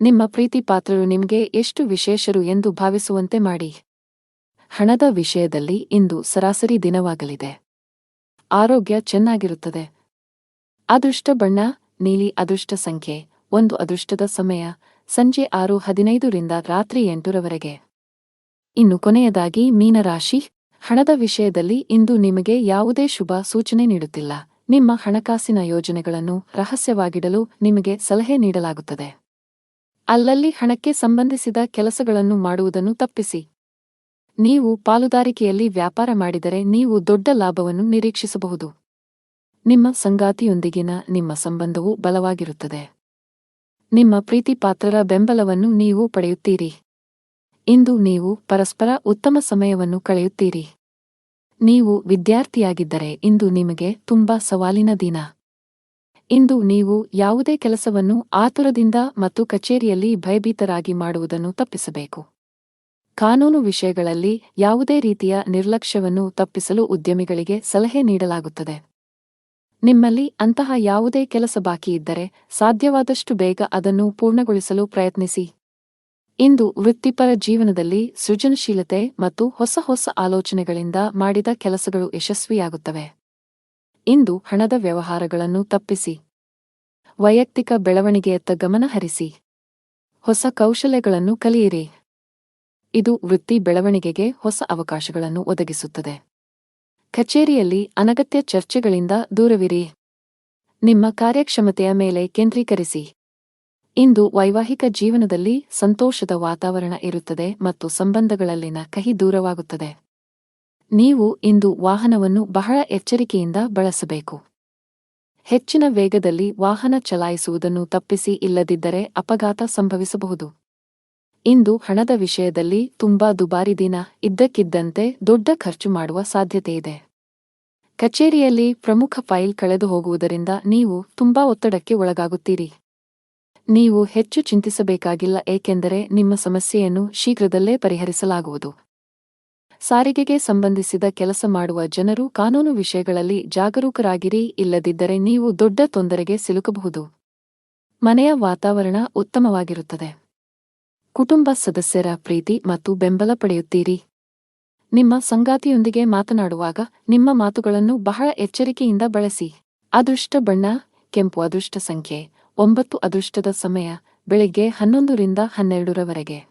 ನಿಮ್ಮ ಪ್ರೀತಿಪಾತ್ರರು ನಿಮಗೆ ಎಷ್ಟು ವಿಶೇಷರು ಎಂದು ಭಾವಿಸುವಂತೆ ಮಾಡಿ. ಹಣದ ವಿಷಯದಲ್ಲಿ ಇಂದು ಸರಾಸರಿ ದಿನವಾಗಲಿದೆ. ಆರೋಗ್ಯ ಚೆನ್ನಾಗಿರುತ್ತದೆ. ಅದೃಷ್ಟ ಬಣ್ಣ ನೀಲಿ. ಅದೃಷ್ಟ ಸಂಖ್ಯೆ 1. ಅದೃಷ್ಟದ ಸಮಯ ಸಂಜೆ 6:15 ರಿಂದ ರಾತ್ರಿ 8 ರವರೆಗೆ. ಇನ್ನು ಕೊನೆಯದಾಗಿ ಮೀನರಾಶಿ. ಹಣದ ವಿಷಯದಲ್ಲಿ ಇಂದು ನಿಮಗೆ ಯಾವುದೇ ಶುಭ ಸೂಚನೆ ನೀಡುತ್ತಿಲ್ಲ. ನಿಮ್ಮ ಹಣಕಾಸಿನ ಯೋಜನೆಗಳನ್ನು ರಹಸ್ಯವಾಗಿಡಲು ನಿಮಗೆ ಸಲಹೆ ನೀಡಲಾಗುತ್ತದೆ. ಅಲ್ಲಲ್ಲಿ ಹಣಕ್ಕೆ ಸಂಬಂಧಿಸಿದ ಕೆಲಸಗಳನ್ನು ಮಾಡುವುದನ್ನು ತಪ್ಪಿಸಿ. ನೀವು ಪಾಲುದಾರಿಕೆಯಲ್ಲಿ ವ್ಯಾಪಾರ ಮಾಡಿದರೆ ನೀವು ದೊಡ್ಡ ಲಾಭವನ್ನು ನಿರೀಕ್ಷಿಸಬಹುದು. ನಿಮ್ಮ ಸಂಗಾತಿಯೊಂದಿಗಿನ ನಿಮ್ಮ ಸಂಬಂಧವು ಬಲವಾಗಿರುತ್ತದೆ. ನಿಮ್ಮ ಪ್ರೀತಿಪಾತ್ರರ ಬೆಂಬಲವನ್ನು ನೀವು ಪಡೆಯುತ್ತೀರಿ. ಇಂದು ನೀವು ಪರಸ್ಪರ ಉತ್ತಮ ಸಮಯವನ್ನು ಕಳೆಯುತ್ತೀರಿ. ನೀವು ವಿದ್ಯಾರ್ಥಿಯಾಗಿದ್ದರೆ ಇಂದು ನಿಮಗೆ ತುಂಬಾ ಸವಾಲಿನ ದಿನ. ಇಂದು ನೀವು ಯಾವುದೇ ಕೆಲಸವನ್ನು ಆತುರದಿಂದ ಮತ್ತು ಕಚೇರಿಯಲ್ಲಿ ಭಯಭೀತರಾಗಿ ಮಾಡುವುದನ್ನು ತಪ್ಪಿಸಬೇಕು. ಕಾನೂನು ವಿಷಯಗಳಲ್ಲಿ ಯಾವುದೇ ರೀತಿಯ ನಿರ್ಲಕ್ಷ್ಯವನ್ನು ತಪ್ಪಿಸಲು ಉದ್ಯಮಿಗಳಿಗೆ ಸಲಹೆ ನೀಡಲಾಗುತ್ತದೆ. ನಿಮ್ಮಲ್ಲಿ ಅಂತಹ ಯಾವುದೇ ಕೆಲಸ ಬಾಕಿಯಿದ್ದರೆ ಸಾಧ್ಯವಾದಷ್ಟು ಬೇಗ ಅದನ್ನು ಪೂರ್ಣಗೊಳಿಸಲು ಪ್ರಯತ್ನಿಸಿ. ಇಂದು ವೃತ್ತಿಪರ ಜೀವನದಲ್ಲಿ ಸೃಜನಶೀಲತೆ ಮತ್ತು ಹೊಸ ಹೊಸ ಆಲೋಚನೆಗಳಿಂದ ಮಾಡಿದ ಕೆಲಸಗಳು ಯಶಸ್ವಿಯಾಗುತ್ತವೆ. ಇಂದು ಹಣದ ವ್ಯವಹಾರಗಳನ್ನು ತಪ್ಪಿಸಿ. ವೈಯಕ್ತಿಕ ಬೆಳವಣಿಗೆಯತ್ತ ಗಮನ ಹರಿಸಿ. ಹೊಸ ಕೌಶಲ್ಯಗಳನ್ನು ಕಲಿಯಿರಿ. ಇದು ವೃತ್ತಿ ಬೆಳವಣಿಗೆಗೆ ಹೊಸ ಅವಕಾಶಗಳನ್ನು ಒದಗಿಸುತ್ತದೆ. ಕಚೇರಿಯಲ್ಲಿ ಅನಗತ್ಯ ಚರ್ಚೆಗಳಿಂದ ದೂರವಿರಿ. ನಿಮ್ಮ ಕಾರ್ಯಕ್ಷಮತೆಯ ಮೇಲೆ ಕೇಂದ್ರೀಕರಿಸಿ. ಇಂದು ವೈವಾಹಿಕ ಜೀವನದಲ್ಲಿ ಸಂತೋಷದ ವಾತಾವರಣ ಇರುತ್ತದೆ ಮತ್ತು ಸಂಬಂಧಗಳಲ್ಲಿನ ಕಹಿ ದೂರವಾಗುತ್ತದೆ. ನೀವು ಇಂದು ವಾಹನವನ್ನು ಬಹಳ ಎಚ್ಚರಿಕೆಯಿಂದ ಬಳಸಬೇಕು. ಹೆಚ್ಚಿನ ವೇಗದಲ್ಲಿ ವಾಹನ ಚಲಾಯಿಸುವುದನ್ನು ತಪ್ಪಿಸಿ, ಇಲ್ಲದಿದ್ದರೆ ಅಪಘಾತ ಸಂಭವಿಸಬಹುದು. ಇಂದು ಹಣದ ವಿಷಯದಲ್ಲಿ ತುಂಬಾ ದುಬಾರಿ ದಿನ, ಇದ್ದಕ್ಕಿದ್ದಂತೆ ದೊಡ್ಡ ಖರ್ಚು ಮಾಡುವ ಸಾಧ್ಯತೆಯಿದೆ. ಕಚೇರಿಯಲ್ಲಿ ಪ್ರಮುಖ ಫೈಲ್ ಕಳೆದು ಹೋಗುವುದರಿಂದ ನೀವು ತುಂಬಾ ಒತ್ತಡಕ್ಕೆ ಒಳಗಾಗುತ್ತೀರಿ. ನೀವು ಹೆಚ್ಚು ಚಿಂತಿಸಬೇಕಾಗಿಲ್ಲ, ಏಕೆಂದರೆ ನಿಮ್ಮ ಸಮಸ್ಯೆಯನ್ನು ಶೀಘ್ರದಲ್ಲೇ ಪರಿಹರಿಸಲಾಗುವುದು. ಸಾರಿಗೆಗೆ ಸಂಬಂಧಿಸಿದ ಕೆಲಸ ಮಾಡುವ ಜನರು ಕಾನೂನು ವಿಷಯಗಳಲ್ಲಿ ಜಾಗರೂಕರಾಗಿರಿ, ಇಲ್ಲದಿದ್ದರೆ ನೀವು ದೊಡ್ಡ ತೊಂದರೆಗೆ ಸಿಲುಕಬಹುದು. ಮನೆಯ ವಾತಾವರಣ ಉತ್ತಮವಾಗಿರುತ್ತದೆ. ಕುಟುಂಬ ಸದಸ್ಯರ ಪ್ರೀತಿ ಮತ್ತು ಬೆಂಬಲ ಪಡೆಯುತ್ತೀರಿ. ನಿಮ್ಮ ಸಂಗಾತಿಯೊಂದಿಗೆ ಮಾತನಾಡುವಾಗ ನಿಮ್ಮ ಮಾತುಗಳನ್ನು ಬಹಳ ಎಚ್ಚರಿಕೆಯಿಂದ ಬಳಸಿ. ಅದೃಷ್ಟ ಬಣ್ಣ ಕೆಂಪು. ಅದೃಷ್ಟ ಸಂಖ್ಯೆ 9. ಅದೃಷ್ಟದ ಸಮಯ ಬೆಳಿಗ್ಗೆ 11 ರಿಂದ 12 ರವರೆಗೆ.